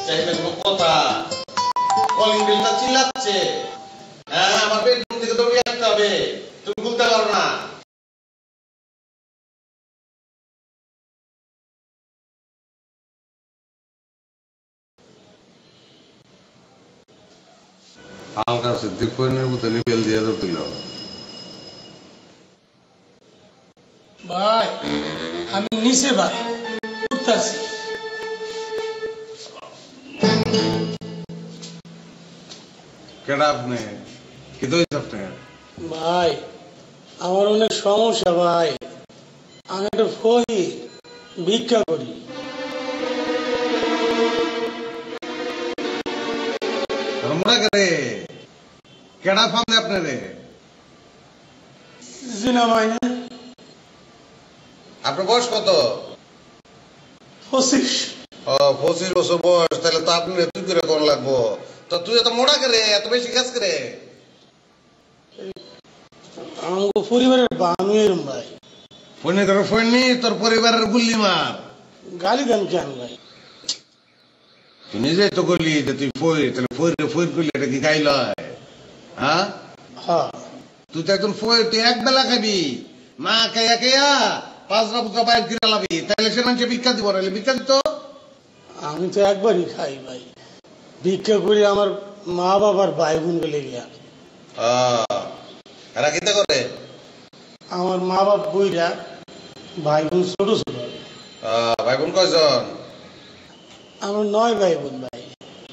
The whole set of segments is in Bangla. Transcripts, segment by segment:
চাইলে কোনো কথা কলিং বেলটা চিল্লাচ্ছে। হ্যাঁ, আমার বেডরুম থেকে দৌড়ে আসতে হবে, তুমি খুলতে পারো না। হালকা সিদ্দিক ফোনের মতো বেল দিয়ে দিল। ভাই আমি নিচে ভাই উঠতেছি। কেডা আপনি? কি দইছ আপনি? ভাই আমার অনেক সমস্যা ভাই, আমি একটা ফকির, ভিক্ষা করি। মোড়া করে কেডা ফান্দে আপনারে? জিনা ভাই না? আপনার বয়স কত? 25। 25 বছর বয়স, তাহলে তো আপনি তুই করে কোন লাগবো? তো তুই এত মোড়া করে এত বেশি কাজ করে? আমার পরিবারের বানুয়ের ভাই। ফোনে করে ফোন নি তোর পরিবারের গুল্লি মার। গালি দেন কেন ভাই? তুই নিজেই তো করলি যে তুই ফইর, তাহলে ফইর করলি এটা কি খাইল? হ্যাঁ, তুই তো একজন ফইর, তুই এক বেলা খাবি না, খাইয়া খাইয়া 5 বুকা বাইর কিনা লাবি, তাহলে সে মানুষে ভিক্ষা দিব না? ভিক্ষা দিত? আমি তো একবারই খাই ভাই, ভিক্ষা করি আমার মা বাবার ভাই বোন গেলে গিয়া। এরা কিতা করে? আমার মা বাপ বইরা, ভাই বোন ছোট ছোট। ভাই বোন কয়জন? আমার 9 ভাই বোন ভাই।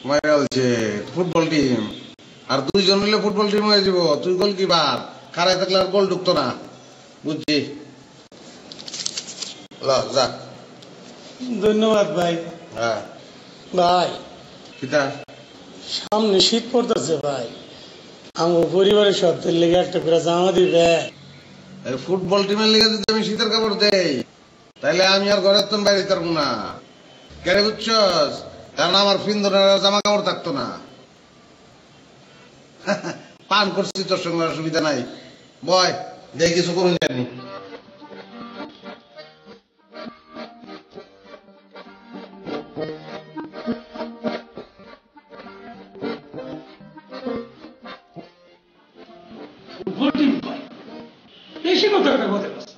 মাইরা হচ্ছে ফুটবল টিম, আর 2 জন মিলে ফুটবল টিম হয়ে যাব। তুই গোলকিপার, খারাই থাকলে আর গোল ঢুকতো না, বুঝছি? যা। ধন্যবাদ ভাই। হ্যাঁ ভাই কিতা? সামনে শীত পড়তেছে ভাই, আমার পরিবারের সবদের লেগে একটা করে জামা দিবে। ফুটবল টিমের লেগে যদি আমি শীতের কাপড় দেই, তাহলে আমি আর ঘরের তো বাইরে পারবো না, কেন বুঝছস? কারণ আমার ফিন্দনের জামা কাপড় থাকতো না। পান করছি, তোর সঙ্গে অসুবিধা নাই। বয় দেখ কিছু করুন জানি। বেশি কথা একটা কথা বলছে।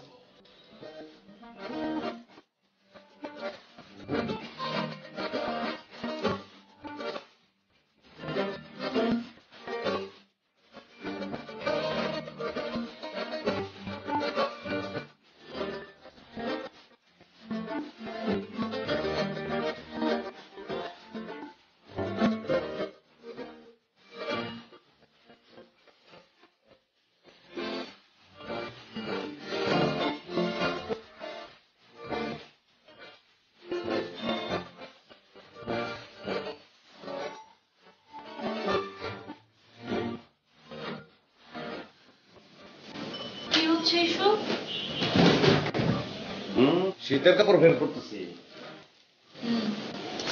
শীতের কাপড় বের করতেছি।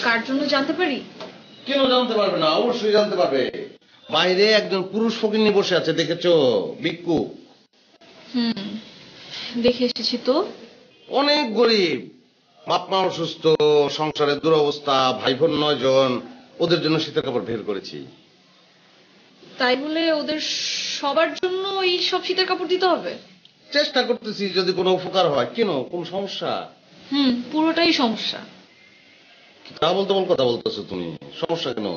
কার জন্য জানতে পারি? কেন জানতে পারবে না? অবশ্যই জানতে পারবে। বাইরে একজন পুরুষ ফকিন্নি বসে আছে, দেখেছো? ভিক্ষু। দেখে এসেছি তো। অনেক গরিব, বাপ মা অসুস্থ, সংসারের দুরবস্থা, ভাই বোন 9 জন, ওদের জন্য শীতের কাপড় বের করেছি। তাই বলে ওদের সবার জন্য এই সব শীতের কাপড় দিতে হবে? চেষ্টা করতেছি যদি কোনো উপকার হয়। কেন, কোন সমস্যা? পুরোটাই সমস্যা। আবল তাবল কথা বলতেছো তুমি, সমস্যা কেন?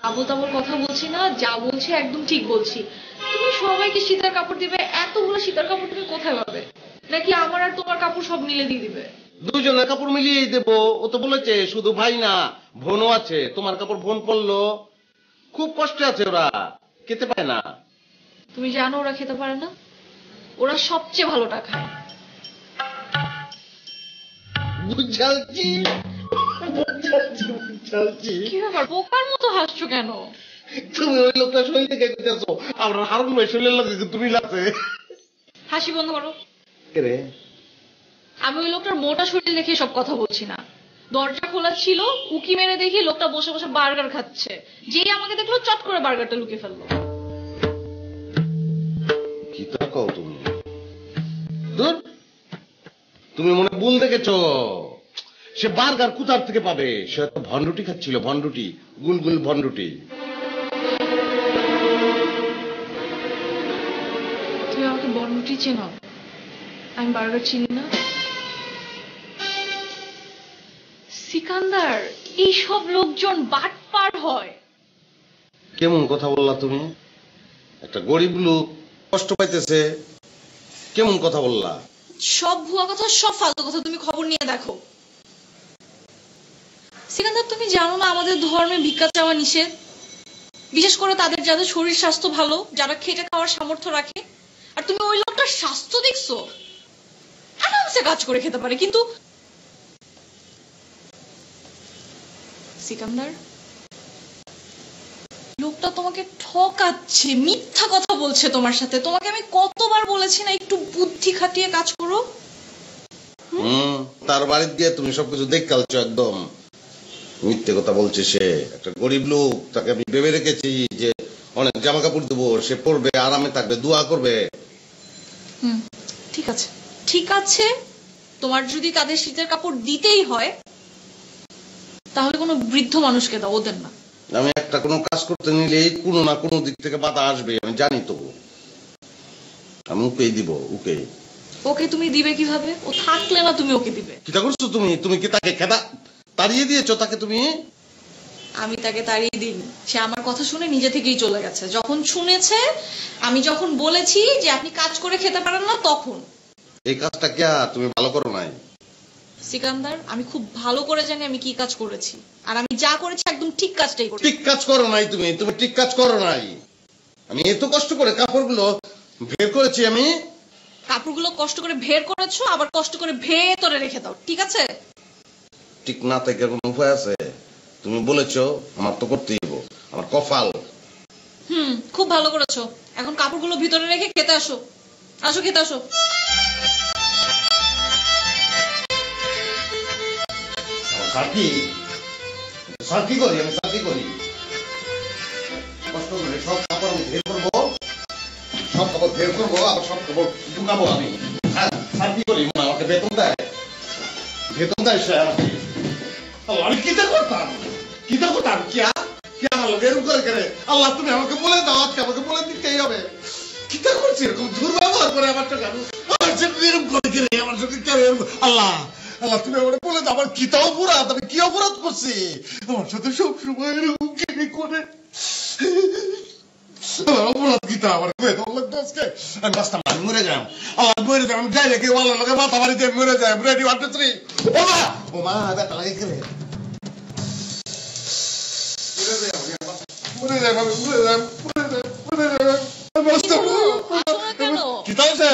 আবল তাবল কথা বলছি না, যা বলছি একদম ঠিক বলছি। তুমি সবাইকে শীতের কাপড় দিবে, এতগুলো শীতের কাপড় তুমি কোথায় পাবে? নাকি আমার আর তোমার কাপড় সব মিলে দিয়ে দিবে? 2 জনের কাপড় মিলিয়ে দেবো। ও তো বলেছে শুধু ভাই না, বোনও আছে। তোমার কাপড় বোন পরলো, খুব কষ্টে আছে, ওরা খেতে পায় না। তুমি জানো ওরা খেতে পারে না? ওরা সবচেয়ে ভালোটা খায়। বুঝালছি। কি ব্যাপার, বোকার মতো হাসছো কেন? তুমি ওই লোকটা শরীর থেকে দিতেছো, আমরা হারুন ভাই শরীরের লাগে তুমি লাগছে। হাসি বন্ধ করো। রে, আমি ওই লোকটার মোটা শরীর দেখে সব কথা বলছি না। দরজা খোলা ছিল, উকি মেরে দেখি লোকটা বসে বসে বার্গার খাচ্ছে। যেই আমাকে দেখলো চট করে বার্গারটা লুকিয়ে ফেললো। কি তা কও তুমি? দূর, তুমি মনে ভুল দেখেছো। সে বার্গার কোথার থেকে পাবে? সে তো ভন্ডুটি খাচ্ছিল, ভন্ডুটি, গুলগুল ভন্ডুটি। তুমি আমাকে বনরুটি চেনো, আমি বার্গার চিনি না। সিকান্দার, এইসব লোকজন বাটপার হয়। কেমন কথা বললা তুমি? একটা গরিব লোক কষ্ট পাইতেছে, কেমন কথা বললা? সব ভুয়া কথা, সব ফালতু কথা। তুমি খবর নিয়ে দেখো। সিকান্দার, তুমি জানো না আমাদের ধর্মে ভিক্ষা চাওয়া নিষেধ, বিশেষ করে তাদের যাদের শরীর স্বাস্থ্য ভালো, যারা খেটে খাওয়ার সামর্থ্য রাখে। আর তুমি ওই লোকটার স্বাস্থ্য দেখছো, আরামসে কাজ করে খেতে পারে। কিন্তু সিকান্দার, লোকটা তোমাকে ঠকাচ্ছে, মিথ্যা কথা বলছে তোমার সাথে। তোমাকে আমি কতবার বলেছি না একটু বুদ্ধি খাটিয়ে কাজ করো? তার বাড়িতে গিয়ে তুমি সবকিছু দেখতে পাচ্ছ, একদম মিথ্যে কথা বলছে সে। একটা গরিব লোক, তাকে আমি ভেবে রেখেছি যে অনেক জামা কাপড় দেবো, সে পরবে, আরামে থাকবে, দোয়া করবে। ঠিক আছে, ঠিক আছে। তোমার যদি তাদের শীতের কাপড় দিতেই হয় তাহলে কোনো বৃদ্ধ মানুষকে দাও, ওদের না। আমি একটা কোনো কাজ করতে নিলেই কোনো না কোনো দিক থেকে বাধা আসবে, আমি জানি তো। আমি ওকেই দিব, ওকে। ওকে তুমি দিবে কিভাবে? ও থাকলে না তুমি ওকে দিবে? কিটা করছো তুমি? তুমি কি তাকে খেদা তাড়িয়ে দিয়েছো তাকে? তুমি? আমি তাকে তাড়িয়ে দিইনি। সে আমার কথা শুনে নিজে থেকেই চলে গেছে। যখন শুনেছে, আমি যখন বলেছি যে আপনি কাজ করে খেতে পারেন না, তখন। এই কাজটা কে তুমি ভালো করো নাই? সিকান্দার, আমি খুব ভালো করে জানি আমি কি কাজ করেছি, আর আমি যা করেছি একদম ঠিক কাজটাই করেছি। ঠিক কাজ করো নাই তুমি, তুমি ঠিক কাজ করো নাই। আমি এত কষ্ট করে কাপড়গুলো বের করেছি, আমি কাপড়গুলো কষ্ট করে বের করেছো, আবার কষ্ট করে ভেতরে রেখে দাও, ঠিক আছে? ঠিক না থেকে কোনো উপায় আছে? তুমি বলেছো, আমার তো করতেই হবো, আমার কপাল। খুব ভালো করেছো। এখন কাপড়গুলো ভিতরে রেখে খেতে আসো। আসো, খেতে আসো। সাথী সাথী করি, আমি সাথী করি, কষ্ট করে সব কাপড় আমি বের করবো, সব কাপড় বের করবো, আবার সব কাপড় ঢুকাবো আমি। সাথী করি, আমাকে বেতন দেয়, বেতন দেয় সে আমাকে। আমি কিতা করতাম, কিতা করতাম, কি আমার লোক এরকম করে করে? আল্লাহ, তুমি আমাকে বলে দাও, আজকে আমাকে বলে দিতেই হবে। কিতা করছি এরকম দুর্ব্যবহার করে আমার টাকা, আমার সাথে এরকম করে করে আমার সাথে কেন? আল্লাহ, আল্লাহ, তুমি আমার বলে দাও, আমার কিতা অপরাধ, আমি কি অপরাধ করছি? আমার সাথে সবসময় এরকম করে আমার অপরাধ কিতা? আমার বেতন লাগতো আজকে, আমি বাঁচতাম, আমি মরে যাই। আল্লাহ, মরে যাই, আমি যাই রেখে আল্লাহ লোকের মাথা বাড়িতে মরে যাই। রেডি, 1 2 3। ও মা, ব্যথা লাগে গেলে মরে যাই, আমি মরে যাই, মরে যাই, মরে যাই। কি তাহলে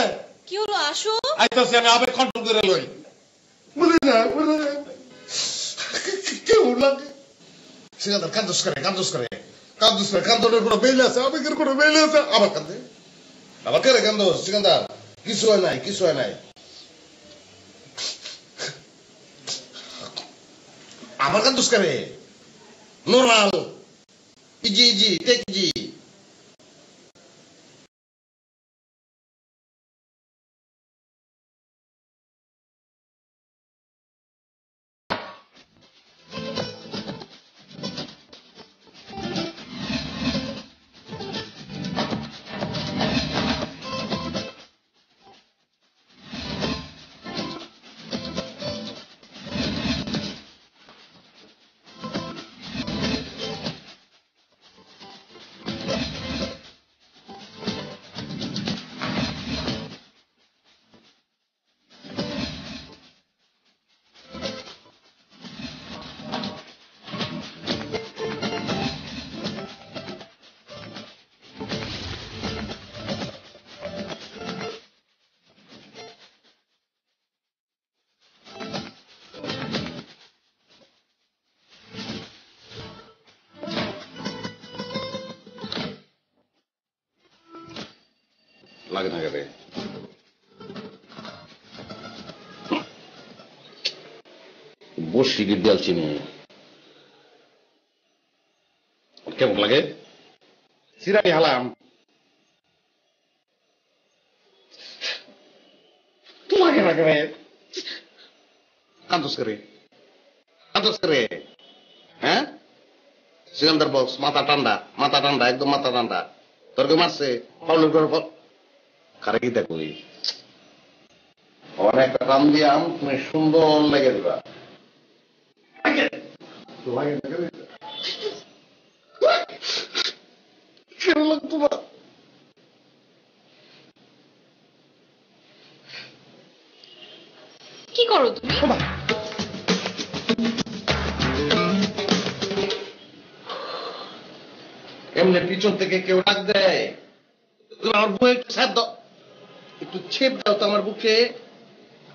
কি হলো? আসো। আইতাছি, আমি আবেগ কন্ট্রোল করে লই। মরে যাই, মরে যাই, কেউ লাগে। সিকান্দার কান্দোস করে, কান্দোস করে, কান্দোস করে, কান্দনের কোনো বেল আছে, আবেগের কোনো বেল আছে? আবার কান্দে, আবার কে রে কান্দোস? সিকান্দার, কিছু হয় নাই, কিছু হয় নাই। আবার কান্দোস করে? Normal, easy easy, take easy. লাগে না রে, বসি গিয়ে চিনি কেমন লাগে? সিরাই হালাম তোমাকে লাগে কান্দোস করে। কাঁদছ রে? হ্যাঁ, সিকান্দার বক্স মাথা ঠান্ডা, মাথা ঠান্ডা, একদম মাথা ঠান্ডা। তোর কে মারছে? ফাউলের করে খারে কি দেখবি? অনেক একটা টান দিয়াম, তুমি সুন্দর লেগে দিবা। কি করো তুমি? এমনি পিছন থেকে কেউ ডাক দেয়, তুমি আমার বুকে একটু ছেপ দাও, একটু ছেপ দাও তো আমার বুকে।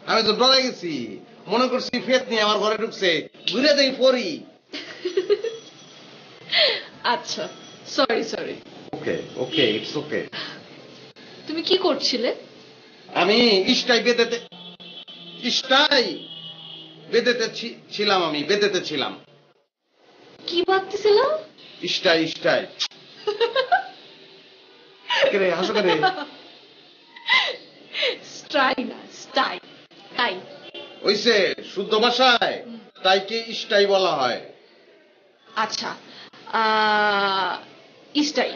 আমি তো ডরে গেছি, মনে করছি ফেত নিয়ে আমার ঘরে ঢুকছে, ঘুরে দেই পরি। আচ্ছা, sorry sorry. Okay okay, it's okay. তুমি কি করছিলে? আমি ইস্টাই বেঁধেতে ছিলাম, আমি বেঁধেতে ছিলাম। কি ভাবতেছিলাম? ইস্টাই ইস্টাই। কে হাসো করে? স্টাই না, স্টাই। তাই ওইসে শুদ্ধ ভাষায় তাইকে ইস্টাই বলা হয়। আচ্ছা, ইস্টাই।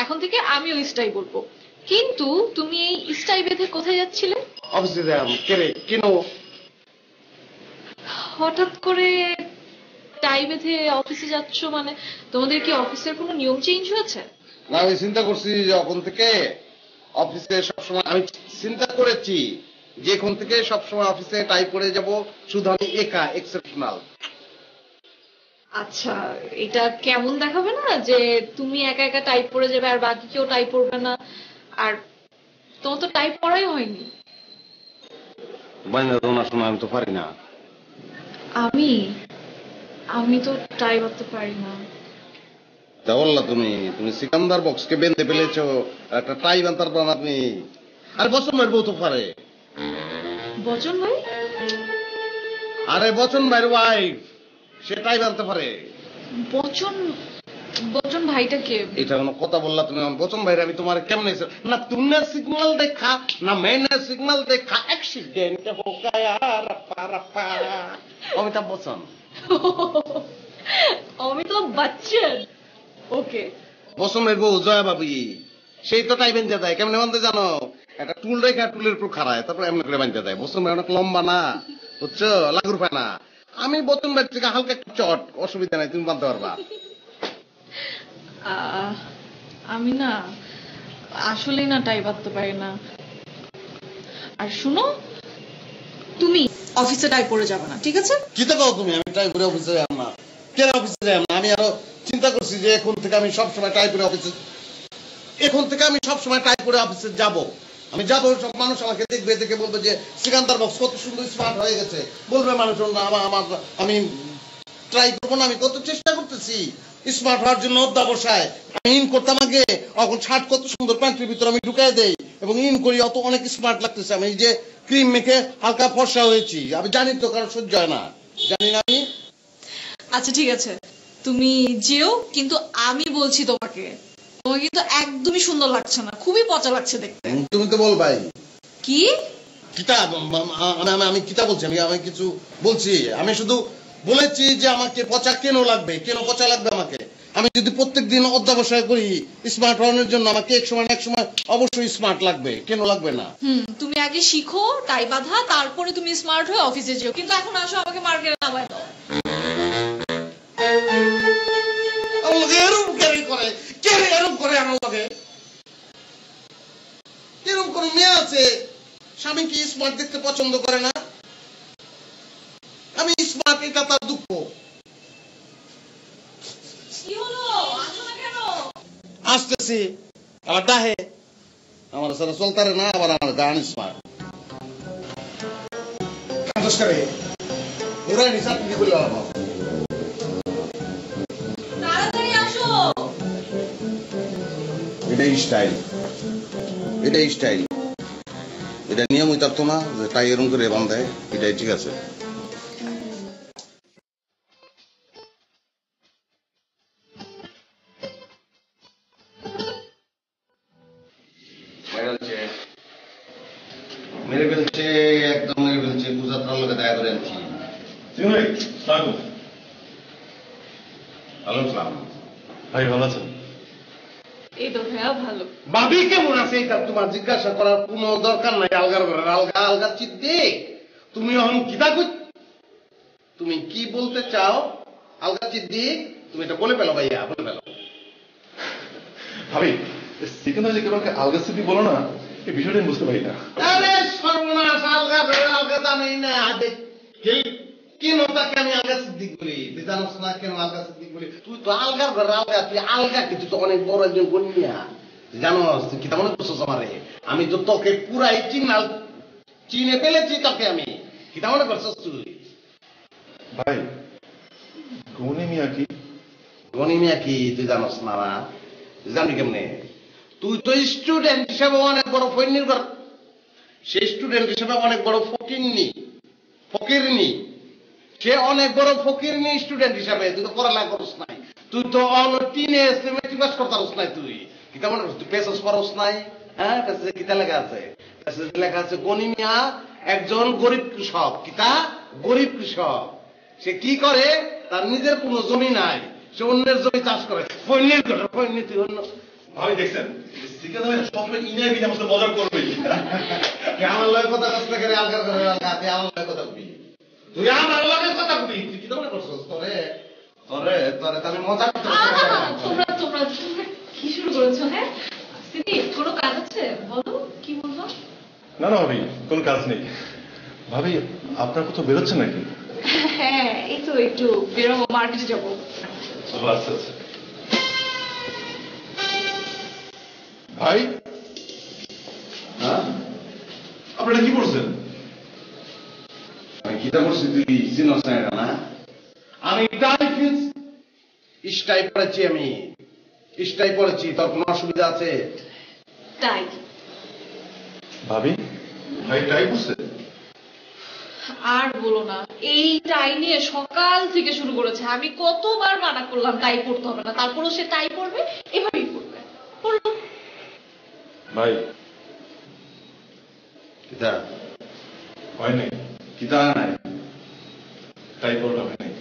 এখন থেকে আমিও ইস্টাই বলবো। কিন্তু তুমি এই ইস্টাই বেঁধে কোথায় যাচ্ছিলে? অফিসে যাম। কে রে, কেন হঠাৎ করে টাই বেঁধে অফিসে যাচ্ছ? মানে তোমাদের কি অফিসের কোনো নিয়ম চেঞ্জ হয়েছে? না, আমি চিন্তা করছি যখন থেকে অফিসে সবসময়, আমি চিন্তা করেছি যে এখন থেকে সবসময় অফিসে টাই পরে যাব, শুধু আমি একা, এক্সেপশনাল। আচ্ছা, এটা কেমন দেখাবে না যে তুমি একা একা টাইপ পরে যাবে আর বাকি কেউ টাইপ পরবে না? আর তোমার তো টাইপ পড়াই হয়নি। বাইনা তো না শোনা, আমি তো পারি না। আমি তো টাই বাঁধতে পারি না। তা বললা তুমি সিকান্দার বক্সকে বেঁধে ফেলেছ, একটা টাই বাঁধতে পারবা না তুমি? আর বচন ভাইয়ের বউ তো পারে। বচন ভাই? আরে বচন ভাইয়ের ওয়াইফ, সে টাই বাঁধতে পারে। বচন ভাইটা কে? এটা কোনো কথা বললা তুমি? বচন ভাইরে আমি তোমার কেমন না, তুমি সিগন্যাল দেখা না, मैंने सिग्नल देखा, एक्सीडेंट हो गया, रप्पा रप्पा। অমিতাভ বচ্চন। অমিতাভ বচ্চন। ওকে। বচনের বউ জয়া বাবি, সেই তো টাই বেঁধে দেয়। কেমনে বাঁধতে জানো? একটা টুল রেখা, টুলের উপর খাড়ায়, তারপর এমনি করে বাঁধতে দেয়। বচন ভাই অনেক লম্বা না, বুঝছো, লাগুর পায় না। আমি বচন ভাই থেকে হালকা একটু চট, অসুবিধা নাই, তুমি বাঁধতে পারবা। আমি না আসলেই না টাই বাঁধতে পারি না। আর শুনো, তুমি অফিসে টাই পরে যাবে না, ঠিক আছে? কি তো কও তুমি? আমি টাই পরে অফিসে যাব না। কেন অফিসে যাব না? আমি আরো চিন্তা করছি যে এখন থেকে আমি সবসময় টাই পরে অফিসে, যাব। আমি যাবো, সব মানুষ আমাকে দেখবে, দেখে বলবে যে সিকান্দার বক্স কত সুন্দর স্মার্ট হয়ে গেছে। বলবে মানুষ, আমি ট্রাই করবো না? আমি কত চেষ্টা করতেছি স্মার্ট হওয়ার জন্য। অধ্যাবসায় আমি ইন করতাম আগে, এখন শার্ট কত সুন্দর প্যান্টের ভিতরে আমি ঢুকাই দেই এবং ইন করি, অত অনেক স্মার্ট লাগতেছে। আমি যে ক্রিম মেখে হালকা ফর্সা হয়েছি, আমি জানি তো, কারণ সহ্য হয় না, জানি না আমি। আচ্ছা ঠিক আছে, তুমি যেও, কিন্তু আমি বলছি তোমাকে কিন্তু একদমই সুন্দর লাগছে না, খুবই পচা লাগছে দেখতে। তুমি তো বল ভাই। কি কিতাব? আমি কিতাব বলছি? আমি কিছু বলছি? আমি শুধু বলেছি যে আমাকে পচা কেন লাগবে, কেন পচা লাগবে আমাকে? আমি যদি প্রত্যেকদিন অধ্যাবসায় করি স্মার্ট হওয়ার জন্য, আমাকে এক সময় অবশ্যই স্মার্ট লাগবে, কেন লাগবে না? তুমি আগে শিখো টাই বাঁধা, তারপরে তুমি স্মার্ট হয়ে অফিসে যেও। কিন্তু এখন আসো, আমাকে মার্কেটে নামায় দাও। এরকম কোন মেয়ে আছে স্বামী কি স্মার্ট দেখতে পছন্দ করে না? আমি স্মার্ট, এটা তার দুঃখ। আসতেছি, আবার ডাহে, আমার সাথে চলতারে না, আবার আমার গান স্মার্ট। এটাই স্টাইল, এটা নিয়ম হইতারতো না যে তাই এরকম করে বান্ধায়, এটাই ঠিক আছে। মেরে ফেলছে, একদম মেরে ফেলছে। গুজরাট লোকে দেখা করে আনছি। আলাইকুম। ভাই ভালো আছেন? এই তো ভাইয়া ভালো। ভাবি কেমন আছে এটা তোমার জিজ্ঞাসা করার কোনো দরকার নাই। আলগার ঘরের আলগা আলগা চিত্তে তুমি এখন কিতা তুমি কি বলতে চাও? আলগা চিদ্দি তুমি এটা বলে পেলো ভাইয়া, বলে পেলো। ভাবি সেখানে যে কেউ আলগা সিদ্ধি বলো না, এই বিষয়টা আমি বুঝতে পারি না। আরে সর্বনাশ, আলগা ঘরের আলগা জানি না। কেন তাকে আমি আলগা সিদ্দিক বলি? তুই জানোস না কেন আলগা সিদ্দিক বলি? তুই তো আলগার ঘরের আলগা, তুই আলগা কি? তুই তো অনেক বড় একজন কন্যা, জানোস? তুই কি তেমন করছিস আমারে? আমি তো তোকে পুরাই চিনে ফেলেছি তোকে আমি। কি তেমন করছিস তুই? ভাই গনি মিয়া কি? গনি মিয়া কি তুই জানোস না? জানি কেমনে? তুই তো স্টুডেন্ট হিসেবে অনেক বড় ফকির ঘর, সেই স্টুডেন্ট হিসেবে অনেক বড় ফকিরনি, সে অনেক বড় ফকিরনি স্টুডেন্ট হিসাবে। তুই তো পড়ালেখা করস নাই, তুই তো টিনেজ মেট্রিক পাস করতে পারস নাই। তুই কি তেমন তুই পেসস পড়স নাই? হ্যাঁ, পেসে কিতা লেখা আছে? পেসে লেখা আছে গনি মিয়া একজন গরিব কৃষক। কিতা? গরিব কৃষক। সে কি করে? তার নিজের কোনো জমি নাই, সে অন্যের জমি চাষ করে। তুই অন্য ভাবি দেখছেন সেখানে সবসময় ইনাই বিনা মতো মজা করবেই। আমার লয় কথা কষ্ট করে আলগার করে আলগা, তুই আমার লয় কথা কবি, তুই আমার লয় কথা কবি। তুই কি তেমন করছিস? তোরে তোরে তোরে আমি মজা করতে তোমরা তোমরা কি শুরু করেছো? হ্যাঁ সিদ্ধি, কোনো কাজ আছে? বলো কি বলবো। না না ভাবি কোনো কাজ নেই। ভাবি আপনার কোথাও বেরোচ্ছেন নাকি? হ্যাঁ এই তো একটু বেরোবো, মার্কেটে যাবো। আচ্ছা আচ্ছা। ভাই হ্যাঁ, আপনারা কি করছেন? আমি কিতা করছি তুই চিনস না? এটা না, আমি স্টাই পড়েছি, আমি স্টাই পড়েছি। তোর কোনো অসুবিধা আছে? তাই ভাবি ভাই ট্রাই করছে? আর বলো না, এই টাই নিয়ে সকাল থেকে শুরু করেছে। আমি কতবার মানা করলাম টাই পড়তে হবে না, তারপরও সে টাই পড়বে, এভাবেই পড়বে। পড়লো। ভাই কিতা হয় নাই, কিতা নাই? ট্রাই করলে হয় নাই।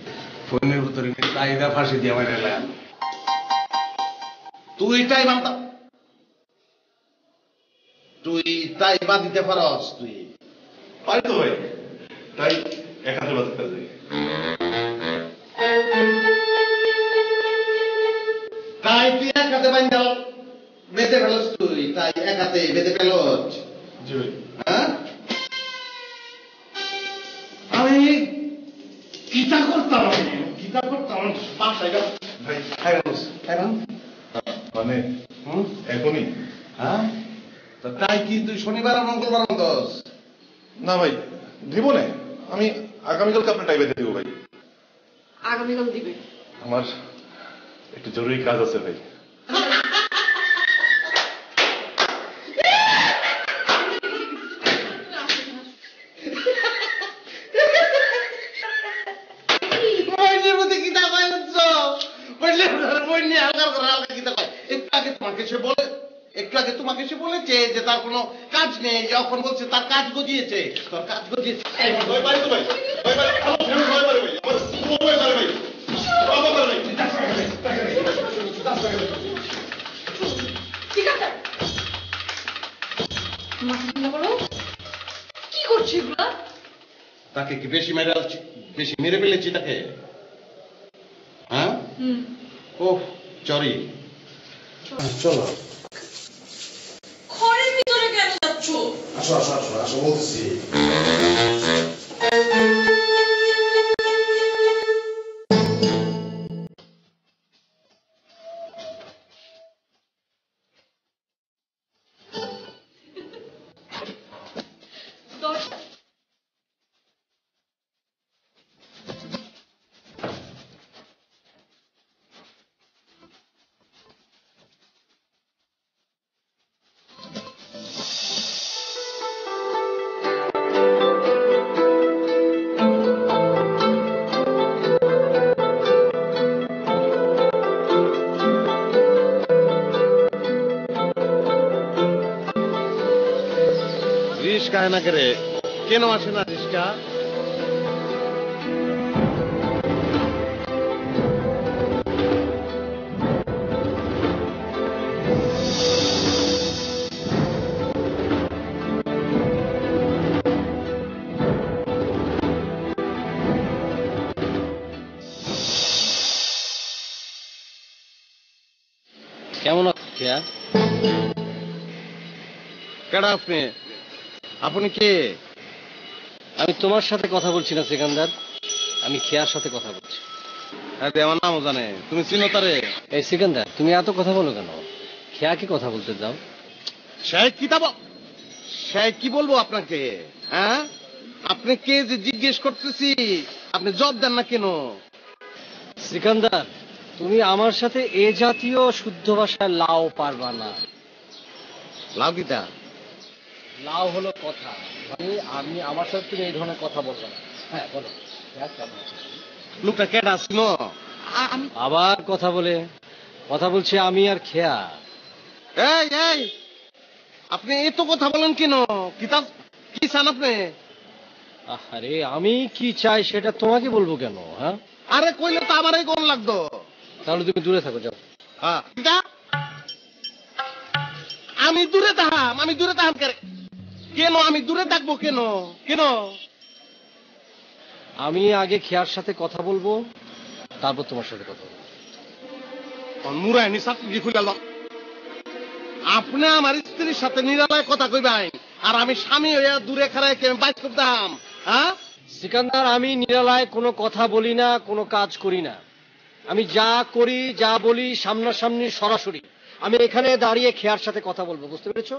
ফোনের ভিতরে টাইদা ফাঁসি দিয়ে আমার এলাম। তুই টাই বানতাম, তুই টাই বাঁধিতে পারস? তুই পারি তো ভাই, তাই এক হাতে বাজাতে পারি। তাই তুই এক হাতে বাঁধাল বেঁধে ফেলস? তুই তাই এক হাতে বেঁধে ফেলস? জি ভাই। হ্যাঁ, আমি কিতা করতাম? কিতা করতাম? বাসায় ভাই মানে এখনই? হ্যাঁ, তাই কি তুই শনিবার আর মঙ্গলবার দোষ? না ভাই দিব না, আমি আগামীকালকে আপনার টাইপে দিব ভাই। আগামীকাল দিবে? আমার একটু জরুরি কাজ আছে ভাই। একটু আগে তোমাকে সে বলেছে যে তার কোনো কাজ নেই, যখন বলছে তার কাজ গজিয়েছে। তোর কাজ গজিয়েছে? কি করছি এগুলা? তাকে কি বেশি মেরে ফেলেছি তাকে? হ্যাঁ, ও চরি। চলো ঘরের ভিতরে কেন যাচ্ছ? আসো আসো আসো আসো বলতেছি। রিস্কা না করে কেন আসে না রিস্কা? কেমন আছেন খেয়া? কেডা আপনি? আপনি কে? আমি তোমার সাথে কথা বলছি না সিকান্দার, আমি খেয়ার সাথে কথা বলছি। আমার নামও জানে, তুমি চিনো তারে? এই সিকান্দার, তুমি এত কথা বলো কেন? খেয়াকে কথা বলতে দাও। সে কি বলবো আপনাকে? হ্যাঁ, আপনি কে যে জিজ্ঞেস করতেছি, আপনি জবাব দেন না কেন? সিকান্দার, তুমি আমার সাথে এ জাতীয় শুদ্ধ ভাষায় লাও পারবা না। লাউ কিটা? লাও হলো কথা, মানে আমি আমার সাথে তুমি এই ধরনের কথা বলবো না। হ্যাঁ বলো, লোকটা কেডা চিনো? আমি আবার কথা বলছি আমি আর খেয়া। এই এই, আপনি এত কথা বলেন কেন? কিতাব কি চান আপনি? আরে আমি কি চাই সেটা তোমাকে বলবো কেন? হ্যাঁ, আরে কইলে তো আমারই কোন লাগতো। তাহলে তুমি দূরে থাকো, যাও। হ্যাঁ, আমি দূরে তাহাম কেন? আমি দূরে থাকবো কেন? আমি আগে খেয়ার সাথে কথা বলবো, তারপর তোমার সাথে কথা বলবো। মুরাইনি চাকরি খুলে আপনি আমার স্ত্রীর সাথে নিরালায় কথা কইবেন, আর আমি স্বামী হইয়া দূরে খাড়ায় কেমন বাইক করতাম? হ্যাঁ সিকান্দার, আমি নিরালায় কোনো কথা বলি না, কোনো কাজ করি না। আমি যা করি যা বলি সামনাসামনি সরাসরি। আমি এখানে দাঁড়িয়ে খেয়ার সাথে কথা বলবো, বুঝতে পেরেছো?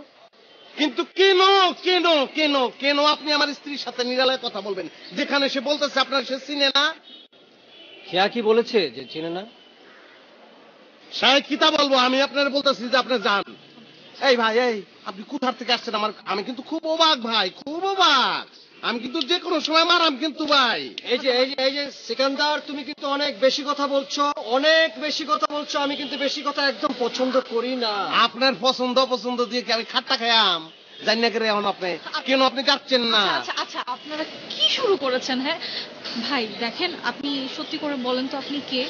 কিন্তু কেন কেন কেন কেন আপনি আমার স্ত্রীর সাথে নিরালায় কথা বলবেন, যেখানে সে বলতেছে আপনার সে চিনে না? খেয়া কি বলেছে যে চিনে না? সাহেব কিতা বলবো, আমি আপনার বলতেছি যে আপনি যান। এই ভাই, এই আপনি কোথার থেকে আসছেন? আমি কিন্তু খুব অবাক ভাই, খুব অবাক। আমি কিন্তু যে কোনো সময় মারাম কিন্তু ভাই। এই যে সিকান্দার, তুমি কিন্তু অনেক বেশি কথা বলছো। আমি কিন্তু বেশি কথা একদম পছন্দ করি না। আপনার পছন্দ দিয়ে কি আমি খাট্টা খাইয়াম? জানি না করে এখন আপনি কেন আপনি যাচ্ছেন না? আচ্ছা, আপনারা কি শুরু করেছেন? হ্যাঁ ভাই দেখেন, আপনি সত্যি করে বলেন তো আপনি কে?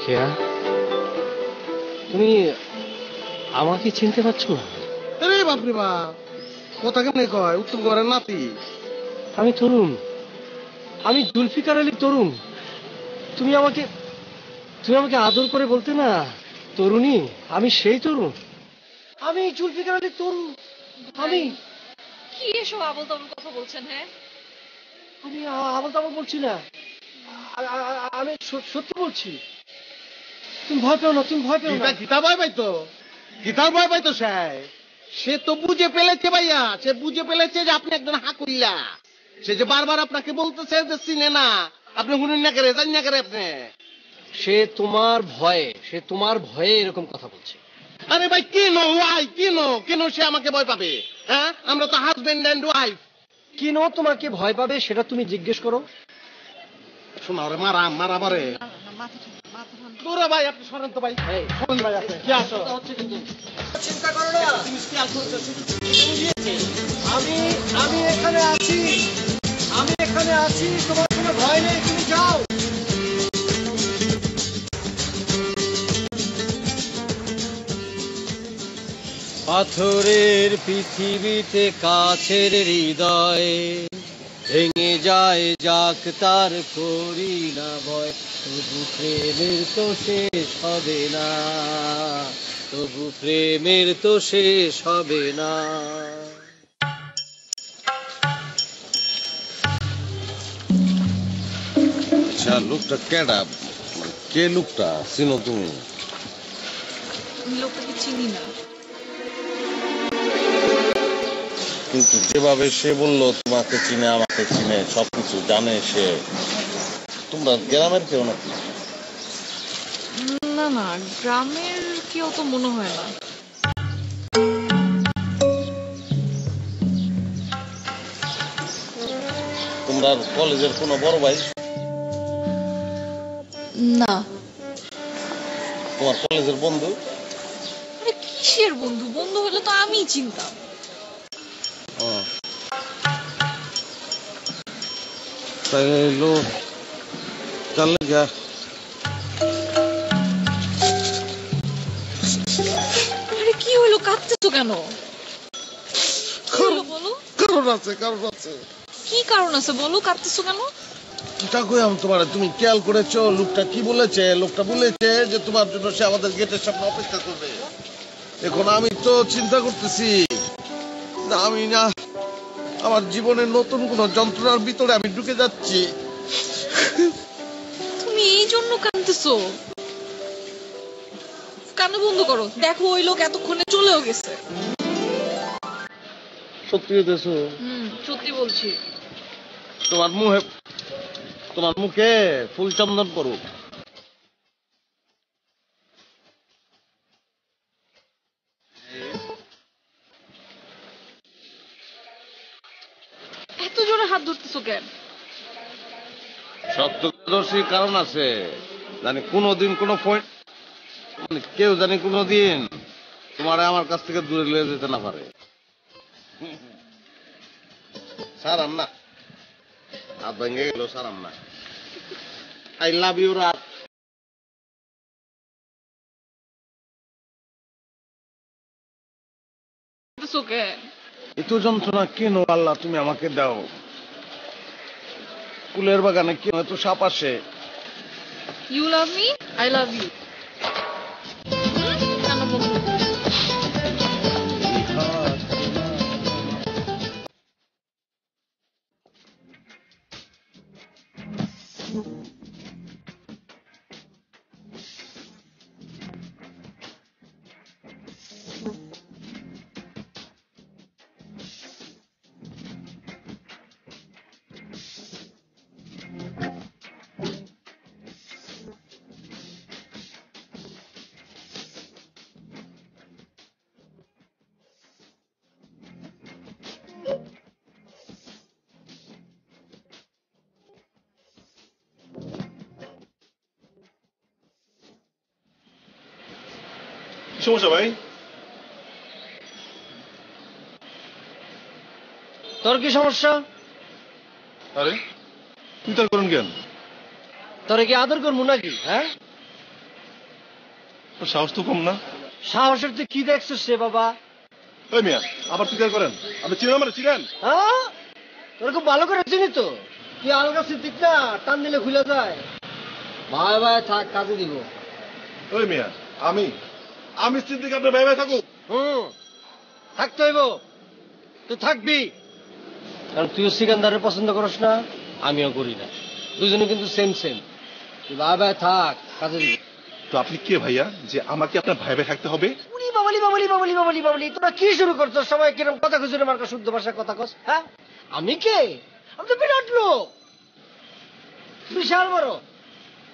খেয়া, তুমি আমাকে চিনতে পারছো না? আরে বাপরে বাপ, কথা কেমনে কয়? উত্তম কুমারের নাতি। আমি তরুণ, আমি জুলফিকার আলী তরুণ। তুমি আমাকে আদর করে বলতে না তরুণী, আমি সেই তরুণ, আমি জুলফিকার আলী তরুণ। আমি কি এসব আবল তাবল কথা বলছেন? হ্যাঁ, আমি আবল তাবল বলছি না, আমি সত্যি বলছি। তুমি ভয় পেও না। গীতা ভয় পাইতো সে তো বুঝে ফেলেছে ভাইয়া, সে বুঝে ফেলেছে যে আপনি একজন হাকুল্লা। সে যে বারবার আপনাকে বলতেছে যে চিনে না, আপনি শুনুন না করে, জানি না করে আপনি। সে তোমার ভয়ে এরকম কথা বলছে। আরে ভাই কেন সে আমাকে ভয় পাবে? হ্যাঁ, আমরা তো হাজবেন্ড এন্ড ওয়াইফ। কেন তোমাকে ভয় পাবে সেটা তুমি জিজ্ঞেস করো। শোনা ওরে মারা পরে তোরা ভাই, আপনি সরেন তো ভাই। ভাই আপনি কি আসো? চিন্তা করো না, আমি এখানে আছি, তোমার কোনো ভয় নেই, তুমি যাও। পাথরের পৃথিবীতে কাছের হৃদয় ভেঙে যায়, যাক তার করি না ভয়। তবু প্রেমের তো শেষ হবে না, আচ্ছা, লোকটা কেডা? কে লোকটা? চিনো তুমি? লোকটাকে চিনি না। কিন্তু যেভাবে সে বললো তোমাকে চিনে, আমাকে চিনে, সবকিছু জানে সে, তোমরা গ্রামের কেউ নাকি? না, গ্রামের কেউ তো মনে হয় না। তোমরা কলেজের কোনো বড় ভাই? না। তোমার কলেজের বন্ধু? আরে কিসের বন্ধু? বন্ধু হলে তো আমি চিনতাম। তাইলো চলে যা। আরে কি হলো, কাঁদতেছো কেন? বলো। কারণ আছে। কি কারণ আছে বলো, কাঁদতেছো কেন? কথাটা কইলাম তোমার, তুমি খেয়াল করেছো লোকটা কি বলেছে? লোকটা বলেছে যে তোমার জন্য সে আমাদের গেটের সামনে অপেক্ষা করবে। এখন আমি তো চিন্তা করতেছি আমি না আমার জীবনের নতুন কোন যন্ত্রণার ভিতরে আমি ঢুকে যাচ্ছি। তুমি এই জন্য কাঁদতেছো? কান্না বন্ধ করো, দেখো ওই লোক এতক্ষণে চলেও গেছে। সত্যি বলতেছো? সত্যি বলছি। তোমার মুখে ফুল চন্দন করুক। এত জোরে হাত ধরতেছো কেন? সত্যদর্শী কারণ আছে, জানি কোনোদিন কোনো পয়েন্ট কেউ জানি কোনোদিন তোমার আমার কাছ থেকে দূরে নিয়ে যেতে না পারে। সারাম না, হাত ভেঙে গেল, সারাম না। আই লাভ ইউ রাত। এত যন্ত্রণা কেন আল্লাহ তুমি আমাকে দাও? ফুলের বাগানে কেন এত সাপ আসে? You love me, I love you. সমস্যা ভাই? তোর কি সমস্যা? আরে তুই তার করেন কেন? তোরে কি আদর করবো নাকি? হ্যাঁ, তোর সাহস তো কম না। সাহসের তুই কি দেখছিস রে বাবা? ওই মিয়া আবার তুই তার করেন? আপনি চিনেন আমার? চিনেন? হ্যাঁ, তোর খুব ভালো করে চিনি তো। তুই আলগা সিদ্দিক না, টান দিলে খুলে যায়। ভাই ভাই থাক, কাজে দিব। ওই মিয়া আমি সিদ্দিক আপনার ভাই ভাই থাকুক? থাকতে হইব, তুই থাকবি। কারণ তুইও সিকান্দারের পছন্দ করিস না, আমিও করি না। দুজনে কিন্তু সেম সেম। তুই ভাই ভাই থাক, কাজে দিব। তো আপনি কে ভাইয়া যে আমাকে আপনার ভাই ভাই থাকতে হবে? উনি বাবালি বাবালি বাবালি বাবালি বাবালি, তোরা কি শুরু করছো? সবাই কিরকম কথা খুঁজে মার্কা শুদ্ধ ভাষায় কথা কস? হ্যাঁ, আমি কে? আমি তো বিরাট লোক, বিশাল বড়।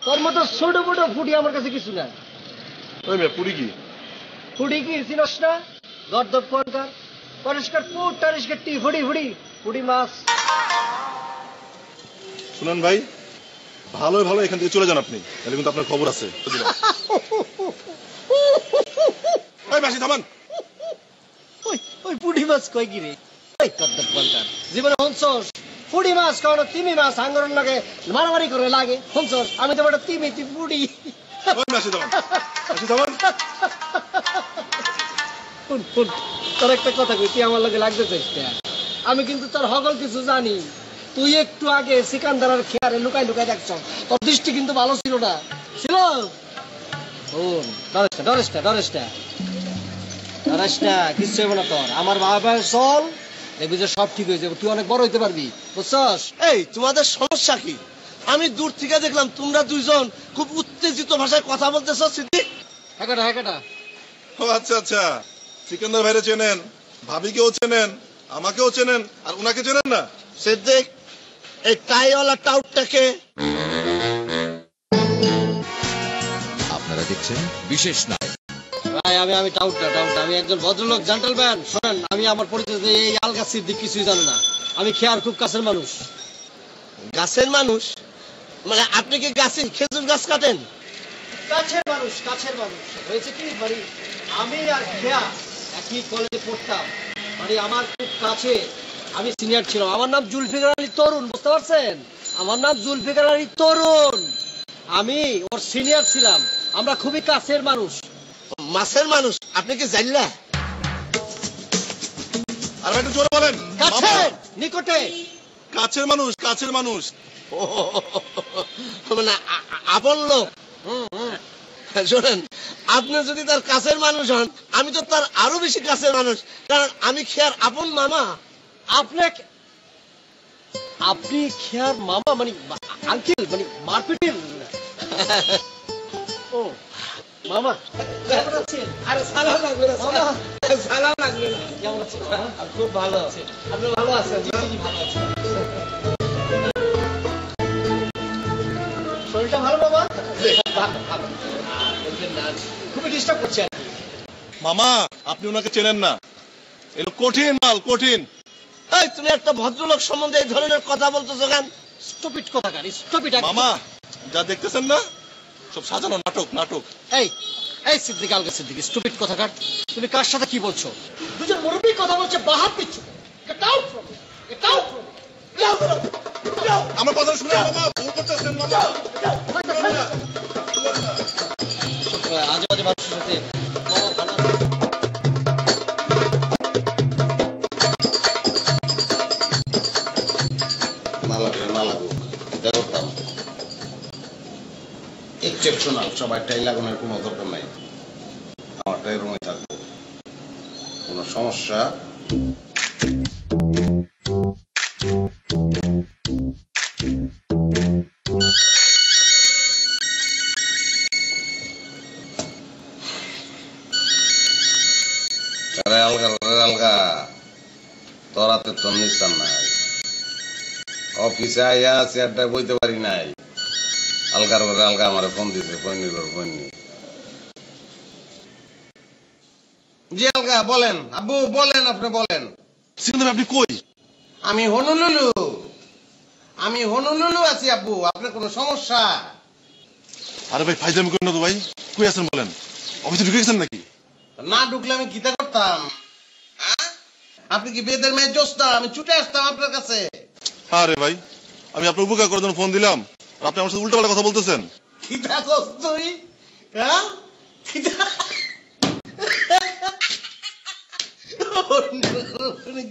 তোর মতো ছোট বড় ফুটি আমার কাছে কিছু না। ওই মিয়া পুরি কি? ফুটি কি চিনস না? গর্দব কোনকার, পরিষ্কার পুট টারিষ্কার টি, ফুটি ফুটি ফুটি মাছ। শুনুন ভাই, ভালো ভালো এখান থেকে চলে যান আপনি, তাহলে কিন্তু আপনার খবর আছে। ওই বাসি থামান। ওই পুটি মাছ কই কি রে? ওই গর্দব কোনকার জীবনে হনছস ফুটি মাছ খাওয়ানো? তিমি মাছ আঙ্গরন লাগে মারামারি করে লাগে হনছস? আমি তো বড় তিমি, তুই পুটি। তোর একটা কথা কই, তুই আমার লগে লাগতে চাইস? আমি কিন্তু তোর হগল কিছু জানি। তুই একটু আগে সিকান্দারের খেয়ারে লুকাই লুকাই দেখছ, তোর দৃষ্টি কিন্তু ভালো ছিল না। ছিল? ডরিস না, কিচ্ছু হইব না তোর। আমার বাবা চল, দেখবি যে সব ঠিক হয়ে যাবে। তুই অনেক বড় হইতে পারবি, বুঝছস? এই তোমাদের সমস্যা কি? আমি দূর থেকে দেখলাম তোমরা দুইজন খুব উত্তেজিত ভাষায় কথা বলতেছ। সিদ্দিক হ্যাঁ, ও আচ্ছা আচ্ছা, সিকান্দার ভাইরে চেনেন, ভাবিকেও চেনেন, আমাকেও চেনেন, আর উনাকে চেনেন না? সিদ্দিক, এই টাইওয়ালা টাউটটাকে? আপনারা দেখছেন বিশেষ নায়ক। আমি টাউট আমি একজন ভদ্রলোক, জেন্টলম্যান। শোনেন, আমি আমার পরিচয় এই আলগা সিদ্দিক কিছুই জানে না। আমি খেয়ার খুব কাছের মানুষ। গাছের মানুষ? মানে আপনি কি গাছে খেজুর গাছ কাটেন? কাছের মানুষ হয়েছে কি, মানে আমি আর খেয়া একই কলেজে পড়তাম, মানে আমার খুব কাছে। আমি সিনিয়র ছিলাম। আমার নাম জুলফিকার আলী তরুণ, বুঝতে পারছেন? আমার নাম জুলফিকার আলী তরুণ। আমি ওর সিনিয়র ছিলাম। আমরা খুবই কাছের মানুষ। মাছের মানুষ? আপনি কি জানলা? আর একটু জোরে বলেন। কাছের, নিকটে। কাছের মানুষ। মানে আপন লোক। শোনেন, আপনি যদি তার কাছের মানুষ হন, আমি তো তার আরো বেশি কাছের মানুষ, কারণ আমি খেয়ার আপন মামা। আপনি খেয়ার মামা মানে আঙ্কেল, মানে মারপিটের? ও মামা, কেমন আছেন? আরে সালাম লাগবে না, সালাম লাগবে না। কেমন আছেন? খুব ভালো আছে। আপনি ভালো আছেন? ভালো আছেন। শরীরটা ভালো বাবা? খুবই ডিস্টার্ব করছে। মামা, আপনি ওনাকে চেনেন না, এলো কঠিন মাল, কঠিন। এই তুমি একটা ভদ্রলোক সম্বন্ধে এই ধরনের কথা বলতেছো কেন? স্টপিড কথা কার, স্টপিড। মামা, যা দেখতেছেন না সব সাজানো নাটক, নাটক। এই এই সিদ্দিক, আলগা সিদ্দিক, স্টুপিড কথা কার। তুমি কার সাথে কি বলছো? দুজন মুরব্বী কথা বলছে, বাহাত দিচ্ছ। Get out from me, get out from me. আমার কথা শুনে মামা ভুল করতেছেন মামা। আজে বাজে মানুষের সাথে এক্সেপশনাল, সবাইটাই লাগানোর কোনো দরকার নাই। আমারটাই রুমে থাকবো, কোনো সমস্যা? আলগা তোরাতে তো নিস্তার নাই। অফিসে আইয়া চেয়ারটায় বইতে পারি নাই। আলগার ঘরে আলগা আমার ফোন দিছে, ফোননি। জি আলগা বলেন। আব্বু বলেন, আপনি বলেন। আপনি কই? আমি হনুলুলু আছি আব্বু। আপনার কোনো সমস্যা? আরে ভাই ফাইজলামি করেন না তো ভাই। কই আছেন বলেন? অফিসে ঢুকে গেছেন নাকি? না ঢুকলে আমি কিতা করতাম? আপনি কি বেদের মেয়ে জোস্তা? আমি ছুটে আসতাম আপনার কাছে। আরে ভাই, আমি আপনার উপকার করার জন্য ফোন দিলাম, আপনি আমার সাথে উল্টাপাল্টা কথা বলতেছেন। কিতা করছ তুই? হ্যাঁ,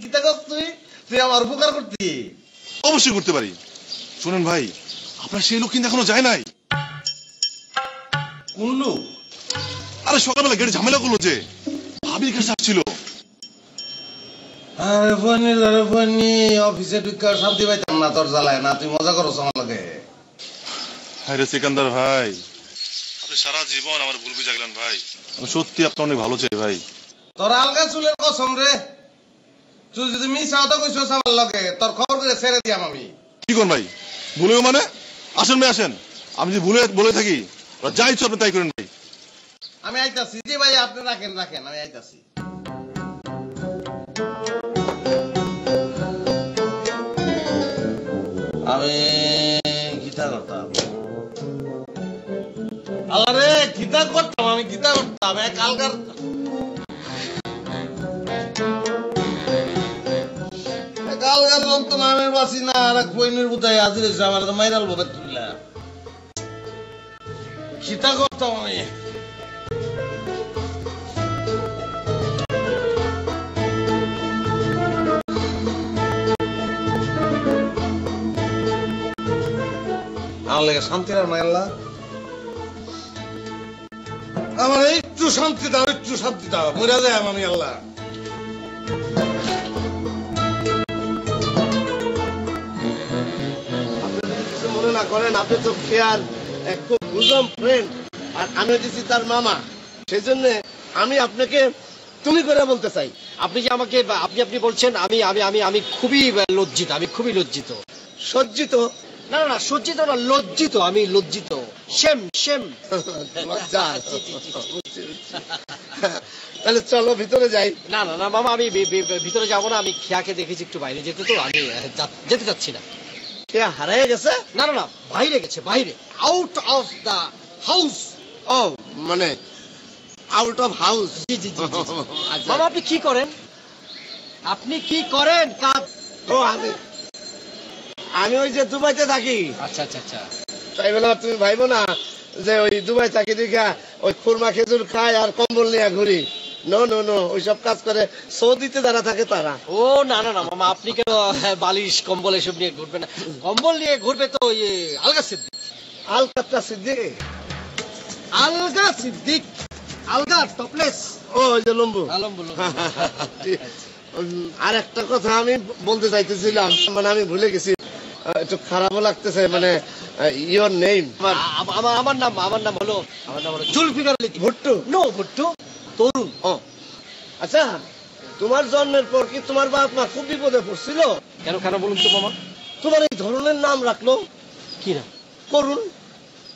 কিতা করছ তুই? তুই আমার উপকার করতি? অবশ্যই করতে পারি। শুনেন ভাই, আপনার সেই লোক কিন্তু এখনো যায় নাই। কোন লোক? আরে সকালবেলা গেটে ঝামেলা করলো যে, ভাবির কাছে আসছিল। আরে ফোনি অফিসে ঢুকে শান্তি পাইতাম না তোর জ্বালায়। না তুই মজা করছ আমার লাগে? আরে সিকান্দার ভাই, আপনি সারা জীবন আমার ভুল বুঝা গেলেন ভাই। আমি সত্যি আপনার অনেক ভালো চাই ভাই। তোর আলগা চুলের কসম রে, তুই যদি মিশা কথা কইছস আমার লগে, তোর খবর করে ছেড়ে দিয়াম আমি। কি কোন ভাই? ভুলেও মানে? আসেন ভাই আসেন, আমি যদি ভুলে বলে থাকি যা ইচ্ছা আপনি তাই করেন ভাই। আমি আইতাছি। জি ভাই, আপনি রাখেন, আমি আইতাছি। আমি গীতা করতাম। আরে গীতা করতাম, আমি গীতা করতাম। এক আলগার যন্ত্রণা আমি বাঁচি না। আর এক বইনের বুঝাই হাজির হয়েছে, আমার তো মাইরাল বোধ তুললা। গীতা করতাম আমি। আমার লেগে শান্তি না আল্লাহ, আমার একটু শান্তি দাও, একটু শান্তি দাও। মরে যায় আমি আল্লাহ। মনে না করেন, আপনি তো খেয়ার খুব বুঝলাম ফ্রেন্ড, আর আমি হচ্ছি তার মামা। সেই জন্য আমি আপনাকে তুমি করে বলতে চাই। আপনি যে আমাকে আপনি বলছেন, আমি খুবই লজ্জিত। আমি খুবই লজ্জিত। সজ্জিত? না না, সজ্জিত না, লজ্জিত। আমি লজ্জিত। শেম। তাহলে চলো ভিতরে যাই। না না না মামা, আমি ভিতরে যাবো না। আমি খেয়াকে দেখেছি একটু বাইরে যেতে, তো আমি যেতে চাচ্ছি না। খেয়া হারিয়ে গেছে? না না না, বাইরে গেছে, বাইরে, আউট অফ দা হাউস। ও মানে আউট অফ হাউস? জি। মামা আপনি কি করেন? কাজ? ও আমি ওই যে দুবাইতে থাকি। আচ্ছা। তাই বলে তুমি ভাইবো না যে ওই দুবাই থাকি দেখা ওই খুরমা খেজুর খাই আর কম্বল নিয়ে ঘুরি। নো নো নো, ওইসব কাজ করে সৌদিতে যারা থাকে তারা। ও না না না মামা, আপনি কেন বালিশ কম্বল এসব নিয়ে ঘুরবেন না? কম্বল নিয়ে ঘুরবে তো ইয়ে আলগা সিদ্দিক। আলকাতরা সিদ্দিক, আলগা সিদ্দিক, আলগা টপলেস। ও ওই যে লম্বু। বলুন। আর একটা কথা আমি বলতে চাইতেছিলাম, মানে আমি ভুলে গেছি, একটু খারাপও লাগতেছে, মানে ইওর নেম। আমার নাম হলো জুলফিকার আলী ভুট্টু। নো ভুট্টু, তরুণ। ও আচ্ছা, তোমার জন্মের পর কি তোমার বাপ মা খুব বিপদে পড়ছিল? কেন কেন বলুন তো মামা? তোমার এই ধরনের নাম রাখলো কি না করুন?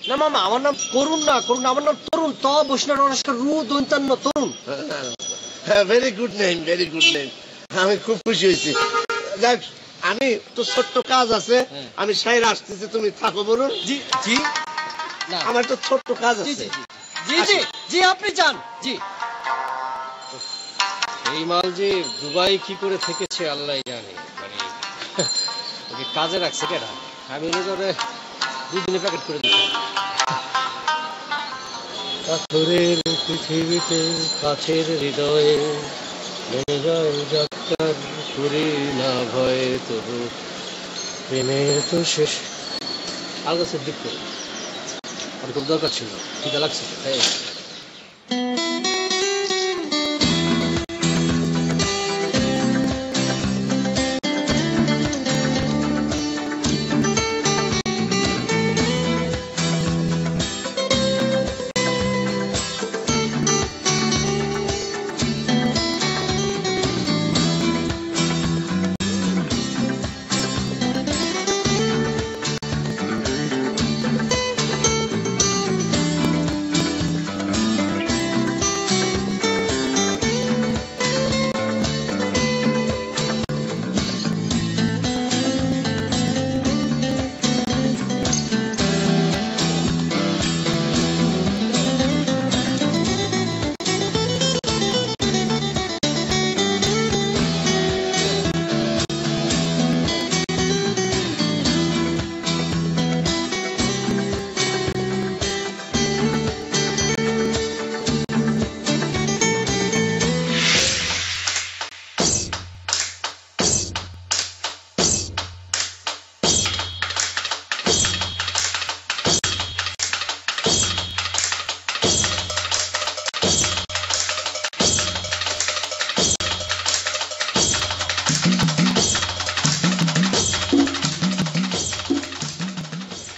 না মামা, আমার নাম করুন না, করুন, আমার নাম তরুণ। ত বৈষ্ণব নমস্কার রু দৈন্তান্ন Tarun. Very good name, very good name. আমি খুব খুশি হয়েছি। যাক, আমি তো ছোট্ট কাজ আছে, আমি সাইরে আসতেছি, তুমি থাকো বলুন। জি জি, না আমার তো ছোট্ট কাজ জি আছে। জি জি জি, আপনি যান। জি, এই মাল যে দুবাই কি করে থেকেছে আল্লাহ জানে, মানে ওকে কাজে রাখছে কেনা। আমি ধরে 2 দিনে প্যাকেট করে দিতাম। পাথরের পৃথিবীতে কাছের হৃদয়ে নেমে যায় যাত্রার করি না ভয়ে, তবু প্রেমের তো শেষ। আলগা সিদ্দিক করে আর খুব দরকার ছিল, খিদা লাগছে তাই।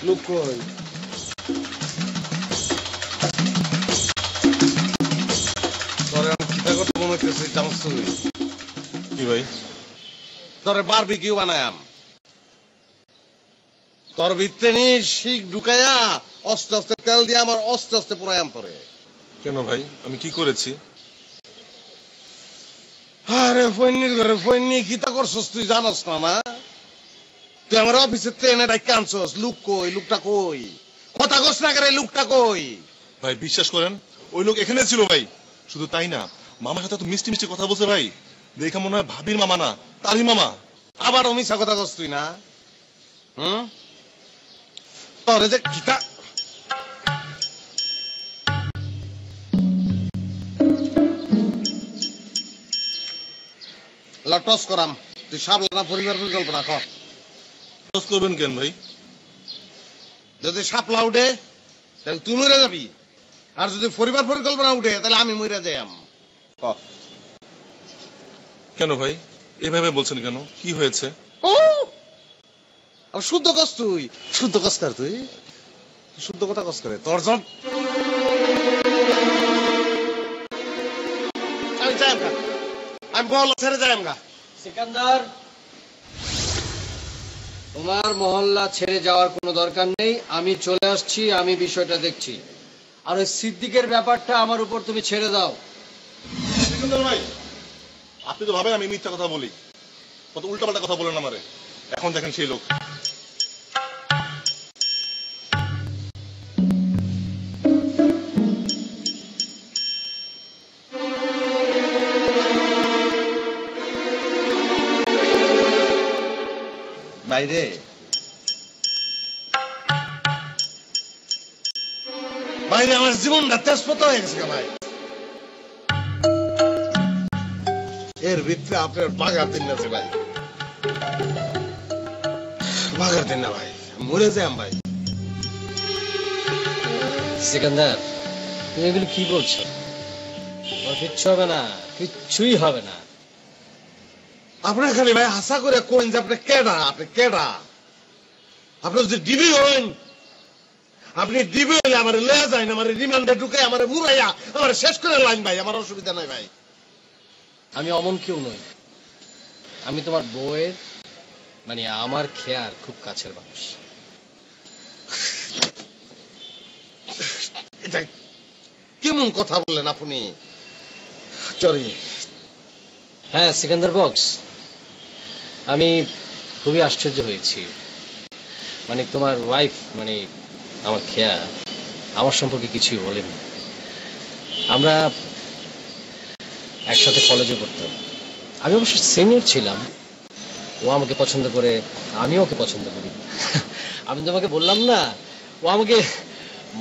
লোক কই? তোরে আমি কিতা কথা বলতেছি জানোস তুই? কি ভাই? তোরে বারবিকিউ বানায়াম, তোর ভিতরে নি শিক ঢুকায়া আস্তে আস্তে তেল দিয়ে আমার আস্তে আস্তে পুরায়াম তোরে। কেন ভাই, আমি কি করেছি? আরে ফৈনির ঘরে ফৈনি কিতা করছস তুই জানোস না? না তুই আমার অফিসে ট্রেনে ডাইকা আনছস। লুক কই? লুকটা কই? কথা কস না করে, লুকটা কই? ভাই বিশ্বাস করেন, ওই লোক এখানে ছিল ভাই। শুধু তাই না, মামার সাথে তো মিষ্টি মিষ্টি কথা বলছে ভাই। দেখে মনে হয় ভাবির মামা না, তারই মামা। আবার মিছা কথা কস তুই না? তোরে যে কিতা লটস করাম, তুই সাবলানা পরিবার পরিকল্পনা কর। খরচ করবেন কেন ভাই? যদি সাপলা উঠে তাহলে তুই মরে যাবি, আর যদি পরিবার পরিকল্পনা উঠে তাহলে আমি মরে যাইম। কেন ভাই এভাবে বলছেন কেন? কি হয়েছে? ও শুদ্ধ কস, তুই শুদ্ধ কস কর, তুই শুদ্ধ কথা কস করে তোর জব। আমি যাইম গা, আমি বল ছেড়ে যাইম গা। সিকান্দার, তোমার মহল্লা ছেড়ে যাওয়ার কোনো দরকার নেই। আমি চলে আসছি, আমি বিষয়টা দেখছি। আর ওই সিদ্দিকের ব্যাপারটা আমার উপর তুমি ছেড়ে দাও। সিকান্দার ভাই, আপনি তো ভাবেন আমি মিথ্যা কথা বলি, কত উল্টাপাল্টা কথা বলেন আমারে। এখন দেখেন সেই লোক। বাইরে বাইরে আমার জীবনটা তেজপাতা হয়ে গেছে ভাই। এর ভিতরে আপনার বাগার দিন আছে ভাই, বাগার দিন না ভাই, মরে যাই ভাই। সিকান্দার, তুমি এগুলো কি বলছো? কিচ্ছু হবে না, কিচ্ছুই হবে না। আপনার খালি ভাই আশা করে কোন যে আপনি কেডা, আপনি কেডা? আপনি যদি ডিবি হন, আপনি ডিবি হইলে আমার লয়ে যায় না, আমার রিমান্ডে ঢুকে আমার মুরাইয়া আমার শেষ করে লাইন ভাই, আমার অসুবিধা নাই ভাই। আমি অমন কেউ নই, আমি তোমার বউয়ের মানে আমার খেয়ার খুব কাছের মানুষ। এটা কেমন কথা বললেন আপনি? সরি। হ্যাঁ সিকান্দার বক্স, আমি খুবই আশ্চর্য হয়েছি। মানে তোমার ওয়াইফ মানে আমার খেয়া আমার সম্পর্কে কিছুই বলেনি। আমরা একসাথে কলেজে পড়তাম, আমি অবশ্য সিনিয়র ছিলাম। ও আমাকে পছন্দ করে, আমিও ওকে পছন্দ করি। আমি তোমাকে বললাম না, ও আমাকে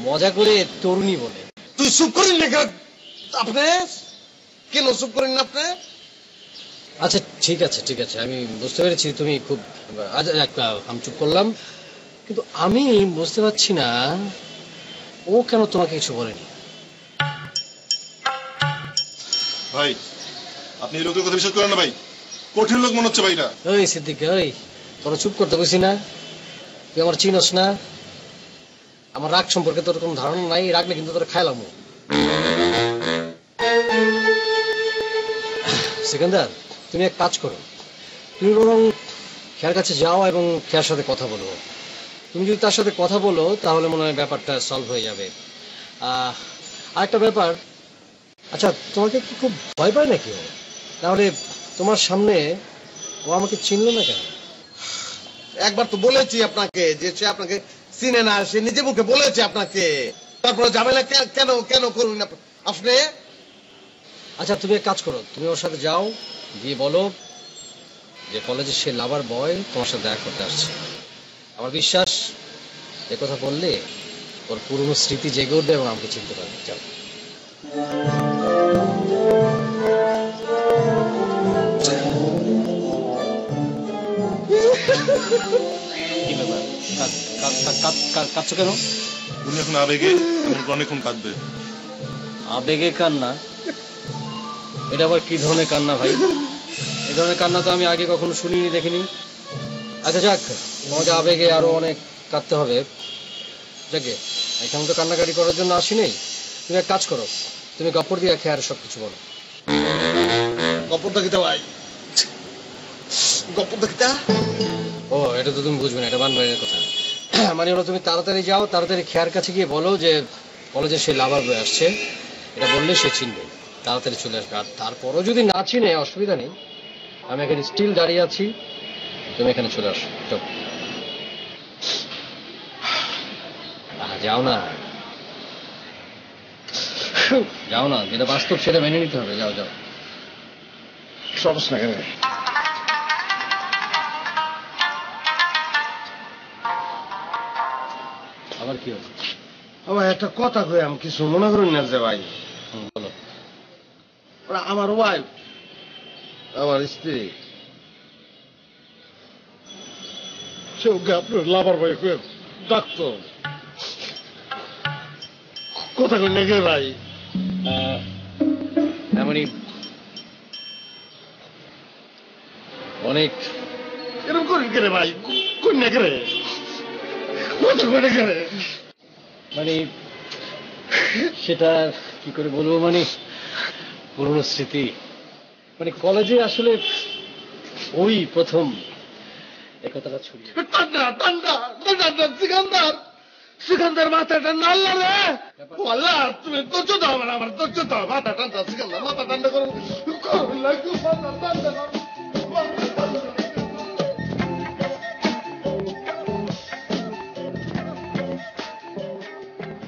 মজা করে তরুণী বলে। তুই চুপ করেন না আপনি, কেন চুপ করেন না আপনি? আচ্ছা ঠিক আছে ঠিক আছে, আমি বুঝতে পেরেছি তুমি খুব, আমি চুপ করলাম। কিন্তু আমি বুঝতে পারছি না ও কেন তোমাকে কিছু বলেনি। ভাই আপনি এই লোকের কথা বিশ্বাস করেন না ভাই, কঠিন লোক মনে হচ্ছে ভাইরা। ওই সিদ্দিক, ওই তোরা চুপ করতে বলছি না? তুই আমার চিনস না, আমার রাগ সম্পর্কে তোর কোনো ধারণা নাই, রাখলে কিন্তু তোরা খাইলাম। সিকান্দার, তুমি এক কাজ করো, তুমি বরং খেয়ার কাছে যাও এবং খেয়ার সাথে কথা বলো। তুমি যদি তার সাথে কথা বলো তাহলে মনে হয় ব্যাপারটা সলভ হয়ে যাবে। আরেকটা ব্যাপার, আচ্ছা তোমাকে কি খুব ভয় পায় নাকি ও? তাহলে তোমার সামনে ও আমাকে চিনলো না কেন? একবার তো বলেছি আপনাকে যে সে আপনাকে চিনে না, সে নিজে মুখে বলেছে আপনাকে, তারপরে ঝামেলা কেন কেন করুন আপনি? আচ্ছা তুমি এক কাজ করো, তুমি ওর সাথে যাও, গিয়ে বলো যে কলেজে সে লাভার বয় তোমার সাথে দেখা করতে আসছে। আমার বিশ্বাস এ কথা বললে ওর পুরনো স্মৃতি জেগে উঠবে এবং আমাকে চিনতে পারবে। যাও। কি ব্যাপার, কাঁদছো কেন? উনি এখন আবেগে অনেকক্ষণ কাঁদবে। আবেগে কান্না? এটা আবার কি ধরনের কান্না ভাই? এই ধরনের কান্না তো আমি আগে কখনো শুনিনি, দেখিনি। আচ্ছা যাক, তোমাকে আবেগে আরো অনেক কাঁদতে হবে। যাকে এখানে তো কান্নাকাটি করার জন্য আসিনি। তুমি এক কাজ করো, তুমি গপ্পর দিয়ে খেয়ে আর সবকিছু বলো। গপ্পর দেখিতে ভাই, গপ্পর দেখিতে? ও এটা তো তুমি বুঝবে না, এটা বানবাড়ির কথা। মানে ওরা তুমি তাড়াতাড়ি যাও, তাড়াতাড়ি খেয়ার কাছে গিয়ে বলো যে কলেজে সে লাভার বয় আসছে, এটা বললে সে চিনবে, তাড়াতাড়ি চলে আসবে। আর তারপরও যদি না চিনে অসুবিধা নেই, আমি এখানে স্টিল দাঁড়িয়ে আছি, তুমি এখানে চলে আসো। যাও না, যাও না, যেটা বাস্তব সেটা মেনে নিতে হবে। যাও যাও, সমস্যা না কেন? আবার কি হচ্ছে? আমার একটা কথা কই, আমি কিছু মনে করুন না যে ভাই। বলো। আমার ওয়াইফ, আমার স্ত্রী, সে ওকে আপনার লাভার ভাই ডাকতো, কথা কই নাকি ভাই? এমনই অনেক। এরকম করেন কেন ভাই? কোন না করে কথা কই না করে? মানে সেটা কি করে বলবো, মানে পুরনো স্মৃতি। মানে কলেজে আসলে ওই প্রথম এই কথাটা ছড়িয়ে। সিকান্দার মাথাটা নাল্লা রে, আল্লাহ তুমি ধৈর্য দাও, আমার ধৈর্য দাও, মাথা ঠান্ডা, সিকান্দার মাথা ঠান্ডা করো,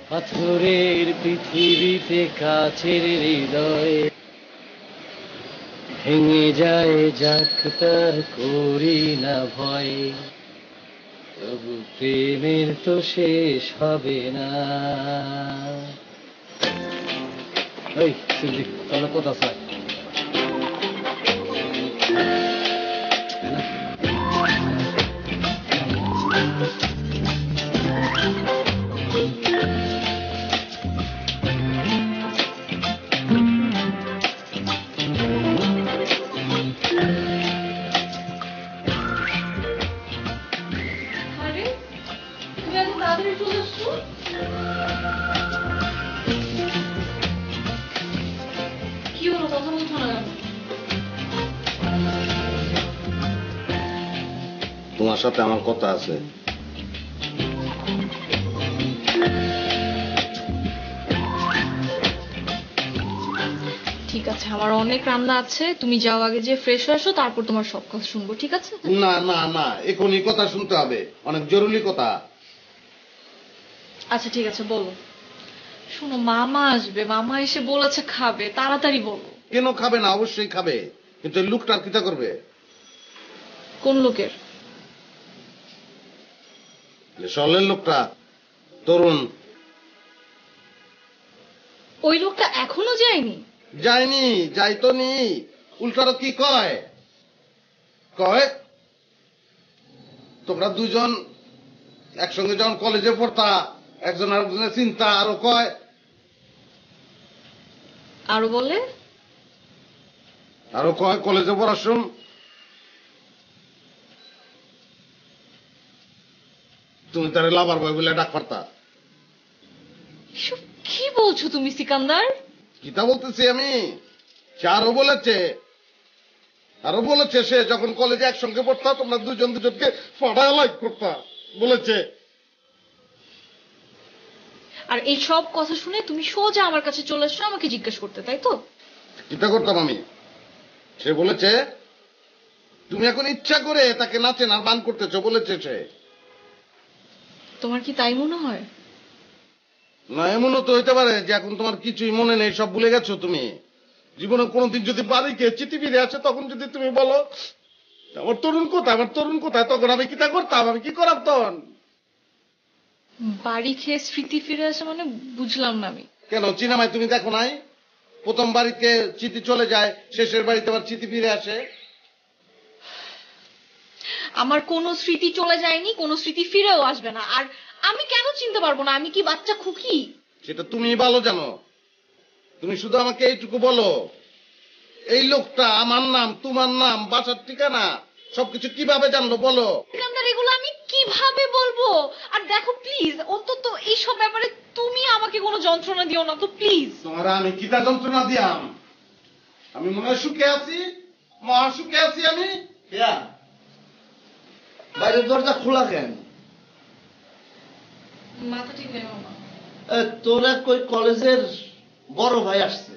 পাথরের পৃথিবীতে কাছের হৃদয় ভেঙে যায়, যাক তার করি না ভয়, তবু প্রেমের তো শেষ হবে না। এই সিদ্দিক, তাহলে কোথা চাই? তোমার সাথে আমার কথা আছে। ঠিক আছে, আমার অনেক রান্না আছে, তুমি যাও আগে যে ফ্রেশ হয়ে আসো, তারপর তোমার সব কথা শুনবো, ঠিক আছে? না না না, এখনই কথা শুনতে হবে, অনেক জরুরি কথা। আচ্ছা ঠিক আছে, বলো। শোনো, মামা আসবে, মামা এসে বলেছে খাবে, তাড়াতাড়ি বলো। কেন খাবে না? অবশ্যই খাবে, কিন্তু এই লোকটা কিটা করবে? কোন লোকের? সরলের লোকটা, তরুণ। ওই লোকটা এখনো যায়নি? যায়নি, যাইতো নি, উল্টারও কি কয় কয় তোমরা দুজন একসঙ্গে যখন কলেজে পড়তা, একজন আরেকজনের চিন্তা, আরো কয়, আরো বলে, আরো কয় কলেজে পড়ার সময় তুমি তারে লাভার বয় বলে ডাক পারতা। কি বলছো তুমি সিকান্দার? কিতা বলতেছি আমি? সে আরো বলেছে সে যখন কলেজে একসঙ্গে পড়তা তোমরা দুজন দুজনকে ফাটায় লাইক করতা, বলেছে। আর এই সব কথা শুনে তুমি সোজা আমার কাছে চলে এসছো আমাকে জিজ্ঞেস করতে, তাই তো? কিতা করতাম আমি? সে বলেছে তুমি এখন ইচ্ছা করে তাকে নাচে না বান করতেছো, বলেছে সে। তোমার কি তাই মনে হয়? না, এমনও তো হইতে পারে যে এখন তোমার কিছুই মনে নেই, সব ভুলে গেছো তুমি। জীবনে কোনোদিন যদি বাড়িকে চিঠি ফিরে আসে, তখন যদি তুমি বলো আমার তরুণ কোথায়, আমার তরুণ কোথায়, তখন আমি কিতা করতাম? আমি কি করাম তখন? বাড়ি খেয়ে স্মৃতি ফিরে আসে মানে বুঝলাম না আমি। কেন, সিনেমায় তুমি দেখো নাই প্রথম বাড়িতে চিঠি চলে যায়, শেষের বাড়িতে আবার চিঠি ফিরে আসে? আমার কোনো স্মৃতি চলে যায়নি, কোনো স্মৃতি ফিরেও আসবে না। আর আমি কেন চিনতে পারবো না? আমি কি বাচ্চা খুকি? সেটা তুমি ভালো জানো। তুমি শুধু আমাকে এইটুকু বলো, এই লোকটা আমার নাম, তোমার নাম, বাসার ঠিকানা সবকিছু কিভাবে জানলো বলো? এগুলো আমি কিভাবে বলবো? আর দেখো প্লিজ, অন্তত এইসব ব্যাপারে তুমি আমাকে কোনো যন্ত্রণা দিও না তো প্লিজ। তোমার আমি কিতা যন্ত্রণা দিয়াম? আমি মনে হয় সুখে আছি, মহা সুখে আছি আমি। বাইরের দরজা খোলা কেন? মাথা ঠিক নেই মামা। তোর এক ওই কলেজের বড় ভাই আসছে।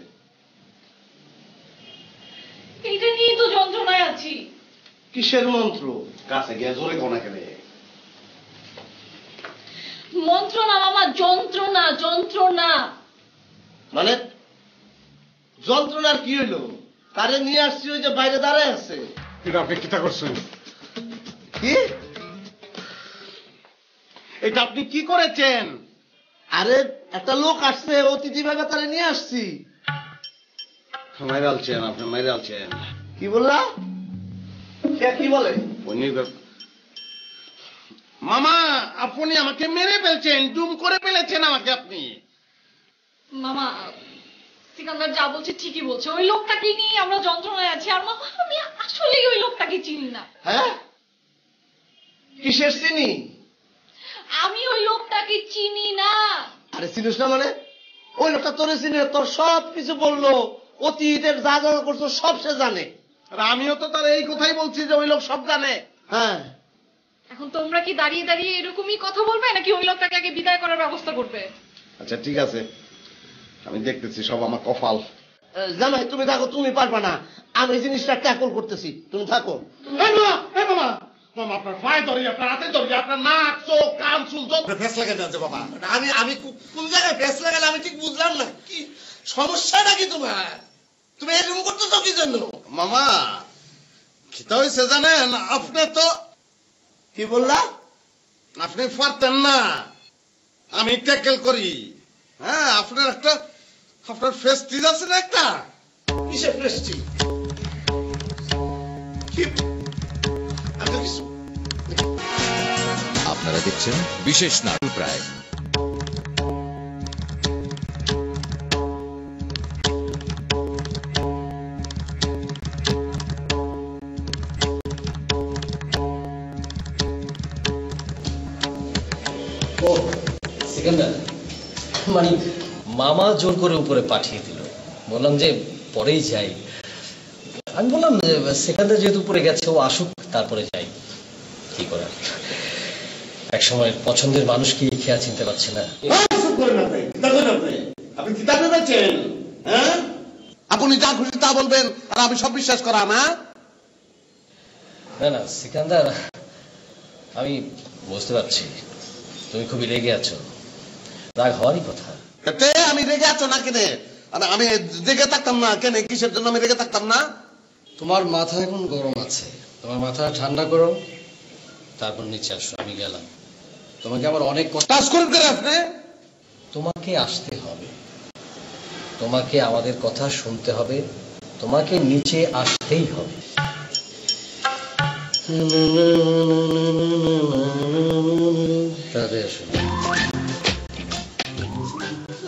এটা নিয়ে তো যন্ত্রণায় আছি। কিসের মন্ত্র? কাছে গিয়ে জোরে কোনা কেনে? মন্ত্র না মামা, যন্ত্রণা, যন্ত্রণা। মানে যন্ত্রণার কি হইলো? তারে নিয়ে আসছি, ওই যে বাইরে দাঁড়ায় আছে। এটা আপনি কিতা করছেন? কি এটা আপনি কি করেছেন? আরে একটা লোক আসছে, অতিথি ভাবে তারে নিয়ে আসছি। মাইরালছেন আপনি, মাইরালছেন। কি বললা? কি বলে? মামা, আপনি আমাকে মেরে ফেলছেন, ডুম করে ফেলেছেন আমাকে আপনি। মামা, সিকান্দার যা বলছে ঠিকই বলছে। ওই লোকটাকে নিয়ে আমরা যন্ত্রণায় আছি। আর মামা, আমি আসলেই ওই লোকটাকে চিনি না। হ্যাঁ? কিসের চিনি? আমি ওই লোকটাকে চিনি না। আরে চিনিস না মানে? ওই লোকটা তোরে চিনে, তোর সব কিছু বললো, অতীতের যা যা করছো সব সে জানে। আর আমিও তো তার এই কথাই বলছি যে ওই লোক সব জানে। হ্যাঁ, এখন তোমরা কি দাঁড়িয়ে দাঁড়িয়ে এরকমই কথা বলবে, নাকি ওই লোকটাকে আগে বিদায় করার ব্যবস্থা করবে? আচ্ছা ঠিক আছে, আমি দেখতেছি, সব আমার কপাল। জামাই তুমি থাকো, তুমি পারবা না, আমি জিনিসটা ট্যাকল করতেছি, তুমি থাকো। আপনার পায়ে ধরি, আপনার হাতে ধরি, আপনার নাক, চোখ, কান, চুল ফেস লাগে যাচ্ছে বাবা। আমি কোন জায়গায় ফেস লাগালে আমি ঠিক বুঝলাম না। কি সমস্যাটা কি তোমার? তুমি এরকম করতেছো কি জন্য? মামা, খিতা হয়েছে জানেন, আপনি তো কি বললা? আপনি পারতেন না, আমি ট্যাকেল করি। হ্যাঁ, আপনার একটা, আপনার ফেস্টিজ আছে না একটা? কিসের প্রেস্টিজ? আপনারা দেখছেন বিশেষ নাটক প্রায়। সিকান্দার, মানে মামা জোর করে উপরে পাঠিয়ে দিল, বললাম যে পরেই যাই। আমি বললাম সিকান্দার যেহেতু উপরে গেছে, ও আসুক তারপরে যাই। কি করার, এক সময় পছন্দের মানুষকে খেয়া চিনতে পারছি না। আপনি কিতাবে পাচ্ছেন? হ্যাঁ, আপনি যা খুশি তা বলবেন আর আমি সব বিশ্বাস করা না? না না সিকান্দার, আমি বুঝতে পারছি তুমি খুবই রেগে আছো, রাগ হওয়ারই কথা। আমি রেগে আছো না কেন? আমি রেগে থাকতাম না কেন? কিসের জন্য আমি রেগে থাকতাম না? তোমার মাথা এখন গরম আছে, তোমার মাথা ঠান্ডা করো, তারপর নিচে আসো। আমি গেলাম, তোমাকে আমার অনেক কাজ করবেন আপনি। তোমাকে আসতে হবে, তোমাকে আমাদের কথা শুনতে হবে, তোমাকে নিচে আসতেই হবে।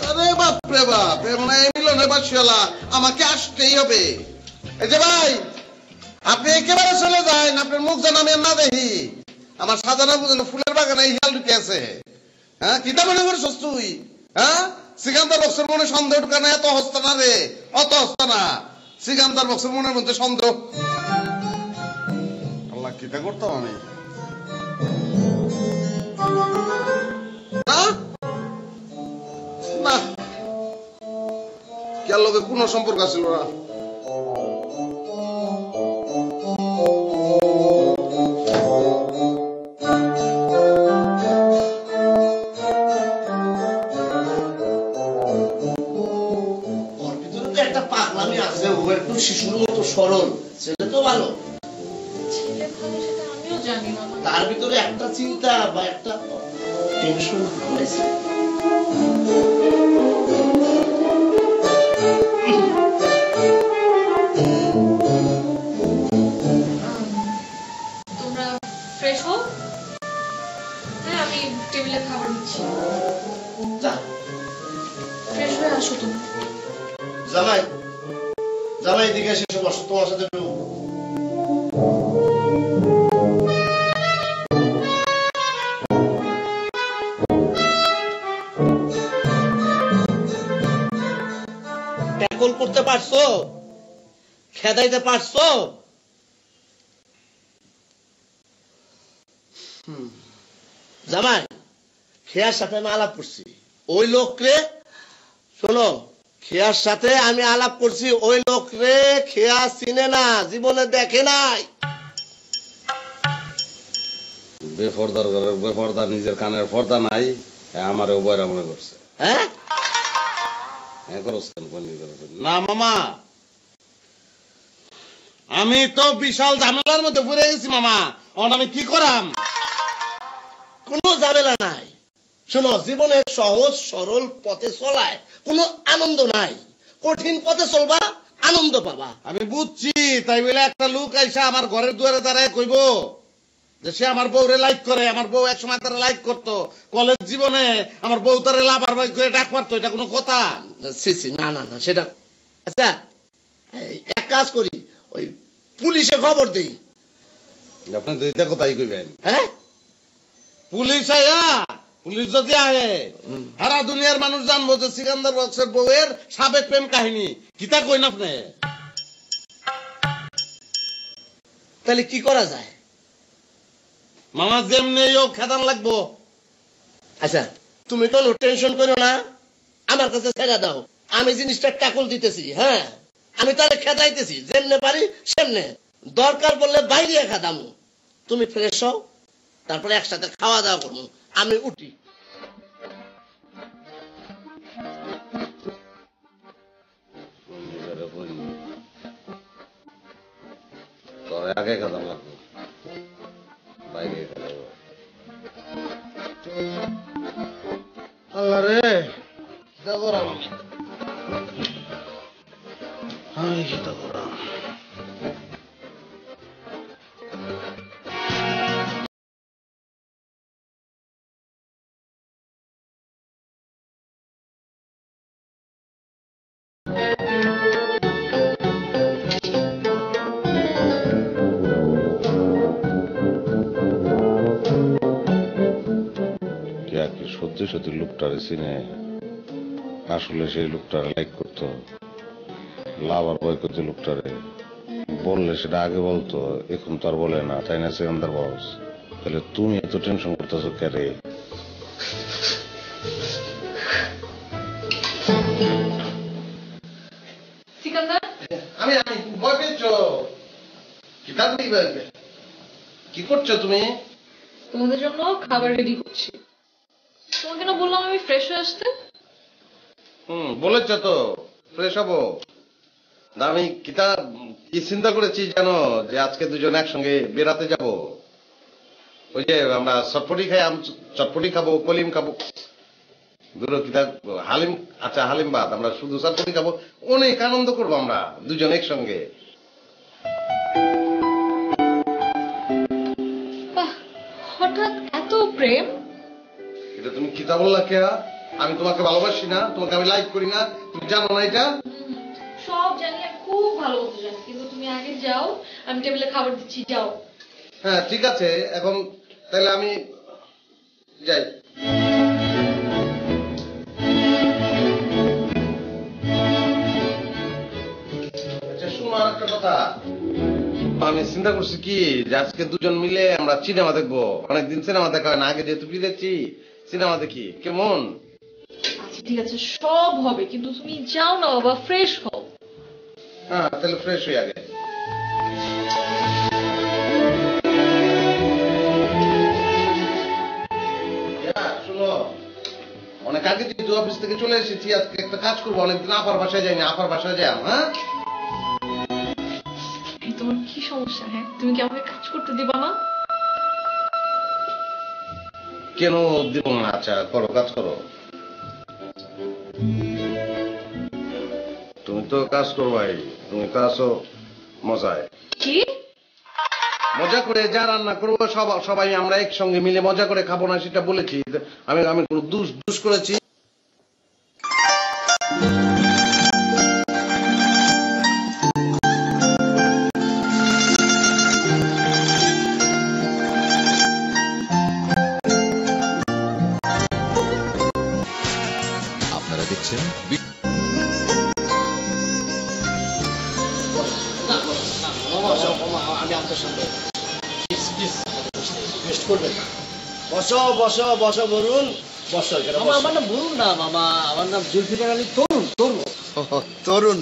আরে বাপরে বাপ, মিলনের বাসিওয়ালা, আমাকে আসতেই হবে। এই যে ভাই, আপনি একেবারে চলে যান, আপনার মুখ যেন আমি না দেখি। আমার সাজানো বুঝলো ফুলের বাগানে হিয়াল ঢুকে আছে। হ্যাঁ, কিতা মনে করছিস তুই? হ্যাঁ, সিকান্দার বক্সের মনে সন্দেহ ঢুকানো এত হস্তা না রে, অত হস্তা না। সিকান্দার বক্সের মনের মধ্যে সন্দেহ। আল্লাহ, কিতা করতাম আমি? না, কার লগে কোনো সম্পর্ক ছিল না। শিশুর মতো সরল ছেলে তো ভালো, আমিও জানি না, তার ভিতরে একটা চিন্তা বা একটা টেনশন রয়েছে। তোমরা ফ্রেশ হও, হ্যাঁ আমি টেবিলে খাবার দিচ্ছি, ফ্রেশ হয়ে আসো তুমি। জামাই, জামাই এদিকে এসে বসো, তোমার সাথে একটু ট্যাকল করতে পারছো, খেদাইতে পারছো? জামাই, খেয়ার সাথে আমি আলাপ করছি, ওই লোক রে শোনো, খেয়ার সাথে আমি আলাপ করছি, ওই লোক রে খেয়া চিনে না, জীবনে দেখে নাই। বেপরদার ঘরের বেপরদা, নিজের কানের পর্দা নাই, আমার বয়রা মনে করছে। হ্যাঁ, না মামা, আমি তো বিশাল ঝামেলার মধ্যে পড়ে গেছি মামা। আমি কি করাম? কোনো ঝামেলা নাই। শোনো, জীবনে সহজ সরল পথে চলায় কোনো আনন্দ নাই, কঠিন পথে চলবা, আনন্দ পাবা। আমি বুঝছি, তাই বলে একটা লোক আইসা আমার ঘরের দুয়ারে দাঁড়ায় কইব যে সে আমার বউরে লাইক করে। আমার বউ একসময় তারা লাইক করতো, কলেজ জীবনে আমার বউ তারে লাভার ভাই করে ডাক মারতো, এটা কোনো কথা? না না না, সেটা আচ্ছা, এক কাজ করি, ওই পুলিশে খবর দেই। আপনি দুইটা কথাই কইবেন? হ্যাঁ, পুলিশ আয়া, পুলিশ যদি আয়ে সারা দুনিয়ার মানুষ জানবো যে সিকান্দার বক্সের বউয়ের সাবেক প্রেম কাহিনী। কিতা কইন আপনি? তাহলে কি করা যায়? মামা যেমনি ও খেদান লাগবো। আচ্ছা, তুমি কোনো টেনশন করো না, আমার কাছে ছেড়ে দাও, আমি জিনিসটা ট্যাকল দিতেছি। হ্যাঁ, আমি তাহলে খেদাইতেছি, যেমনে পারি সেমনে, দরকার বললে বাইরে খেদামু। তুমি ফ্রেশ হও, তারপরে একসাথে খাওয়া দাওয়া করবো। আমি উঠি। আগে খেদান লাগবে, বাইরে খেদাবো। আল্লাহ রে, আমি কি তা করাম? সত্যি সত্যি লোকটারে চিনে, আসলে সেই লোকটারে লাইক করতো, লাভার বয় করতো লোকটারে। বললে সেটা আগে বলতো, এখন তো আর বলে না, তাই না সিকান্দার বস? তাহলে তুমি এত টেনশন করতেছো কেরে? সিকান্দার, আমি ভয় পেয়েছ? কি করছো তুমি? তোমাদের জন্য খাবার রেডি করছি। তোমাকে না বললাম আমি ফ্রেশ হয়ে আসতে? বলেছ তো ফ্রেশ হবো। আমি কি চিন্তা করেছি জানো, যে আজকে দুজন একসঙ্গে বেড়াতে যাব। ওই যে আমরা চটপটি খাই, চটপটি খাবো, কলিম খাবো, হালিম, আচ্ছা হালিম বাদ, আমরা শুধু চটপটি খাবো, অনেক আনন্দ করবো আমরা দুজন একসঙ্গে। হঠাৎ এত প্রেম? এটা তুমি কিতা বললা কেয়া? আমি তোমাকে ভালোবাসি না, তোমাকে আমি লাইক করি না, তুমি জানো না এটা? সব জানি, খুব ভালো বলতে জানি, কিন্তু তুমি আগে যাও, আমি টেবিলে খাবার দিচ্ছি, যাও। হ্যাঁ ঠিক আছে, এখন তাহলে আমি যাই। আচ্ছা শোনো আর একটা কথা, আমি চিন্তা করছি কি যে আজকে দুজন মিলে আমরা সিনেমা দেখবো। অনেকদিন সিনেমা দেখা হয় না, আগে যেহেতু বিদেছি সিনেমা দেখি, কেমন? আচ্ছা ঠিক আছে, সব হবে, কিন্তু তুমি যাও না বাবা, ফ্রেশ হও। হ্যাঁ তাহলে ফ্রেশ হই আগে। শুনো, অনেক আগে যেহেতু অফিস থেকে চলে এসেছি, আজকে একটা কাজ করবো, অনেকদিন আপার বাসায় যাইনি, আপার বাসায় যাই। হ্যাঁ তোমার কি সমস্যা? হ্যাঁ, তুমি কি আমাকে কাজ করতে দিবা না? কেন দিব না? আচ্ছা করো, কাজ করো। তুমি তো কাজ করো ভাই, তুমি তো আছো মজায়। কি মজা করে যা রান্না করবো সবাই আমরা একসঙ্গে মিলে মজা করে খাবো না, সেটা বলেছি। আমি কোনো দুষ করেছি? আপনারা দেখছেন আমি আপনার সঙ্গে বসো বসো বসো, বরুণ বসো। আমার নাম বরুণ না মামা, আমার নাম জুলফিকার আলী তরুণ। তরুণ,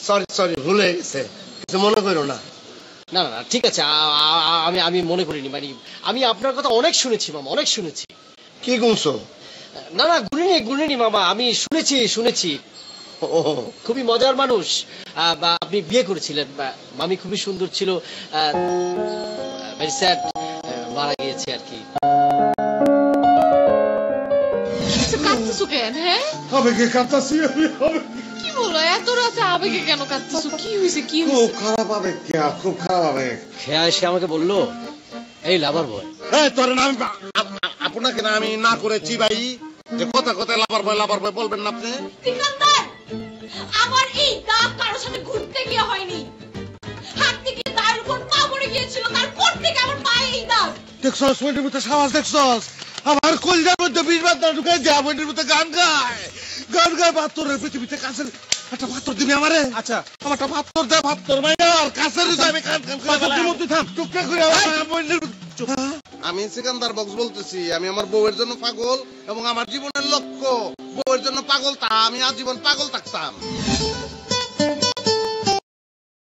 সরি ভুল হয়ে গেছে, কিছু মনে করো না। না না ঠিক আছে, আমি মনে করিনি, মানে আমি আপনার কথা অনেক শুনেছি মামা, অনেক শুনেছি। কি গুনছো? না না গুনিনি মামা, আমি শুনেছি। খুবই মজার মানুষ। আপনি বিয়ে করেছিলেন, মামি খুবই সুন্দর ছিল, ভেরি স্যাড, মারা গিয়েছে আর কি। কাঁদতেছো কেন? হ্যাঁ আবেগে কাঁদতাছি আমি। কি বলো, এত রাতে আবেগে কেন কাঁদতেছো? কি হয়েছে? খুব খারাপ আবেগ, খুব খারাপ আবেগ। খেয়া এসে আমাকে বললো, এই লাভার বয়। তোর নাম আপনাকে না আমি না করেছি ভাই, যে কথা লাভার বয় বলবেন না আপনি। সিকান্দার, আমার এই দাগ কারোর সাথে ঘুরতে গিয়ে হয়নি, হাঁটতে গিয়ে দায়ের উপর পা পড়ে গিয়েছিল, তারপর থেকে আমার পায়ে এই দাগ। দেখছস ওইটার মধ্যে সাবাস, দেখছস আমার কলজার মধ্যে 20 বার ঢুকে যায়, ওইটার মধ্যে গান গায় পাথরের পৃথিবীতে কাছের একটা পাথর দিবি আমারে। আচ্ছা আমার একটা পাথর দে, পাথর মাইয়ার কাছের আমি কান থাম টুকরা করে। আমি সিকান্দার বক্স বলতেছি, আমি আমার বউয়ের জন্য পাগল এবং আমার জীবনের লক্ষ্য বউয়ের জন্য পাগল, তা আমি আজীবন পাগল থাকতাম।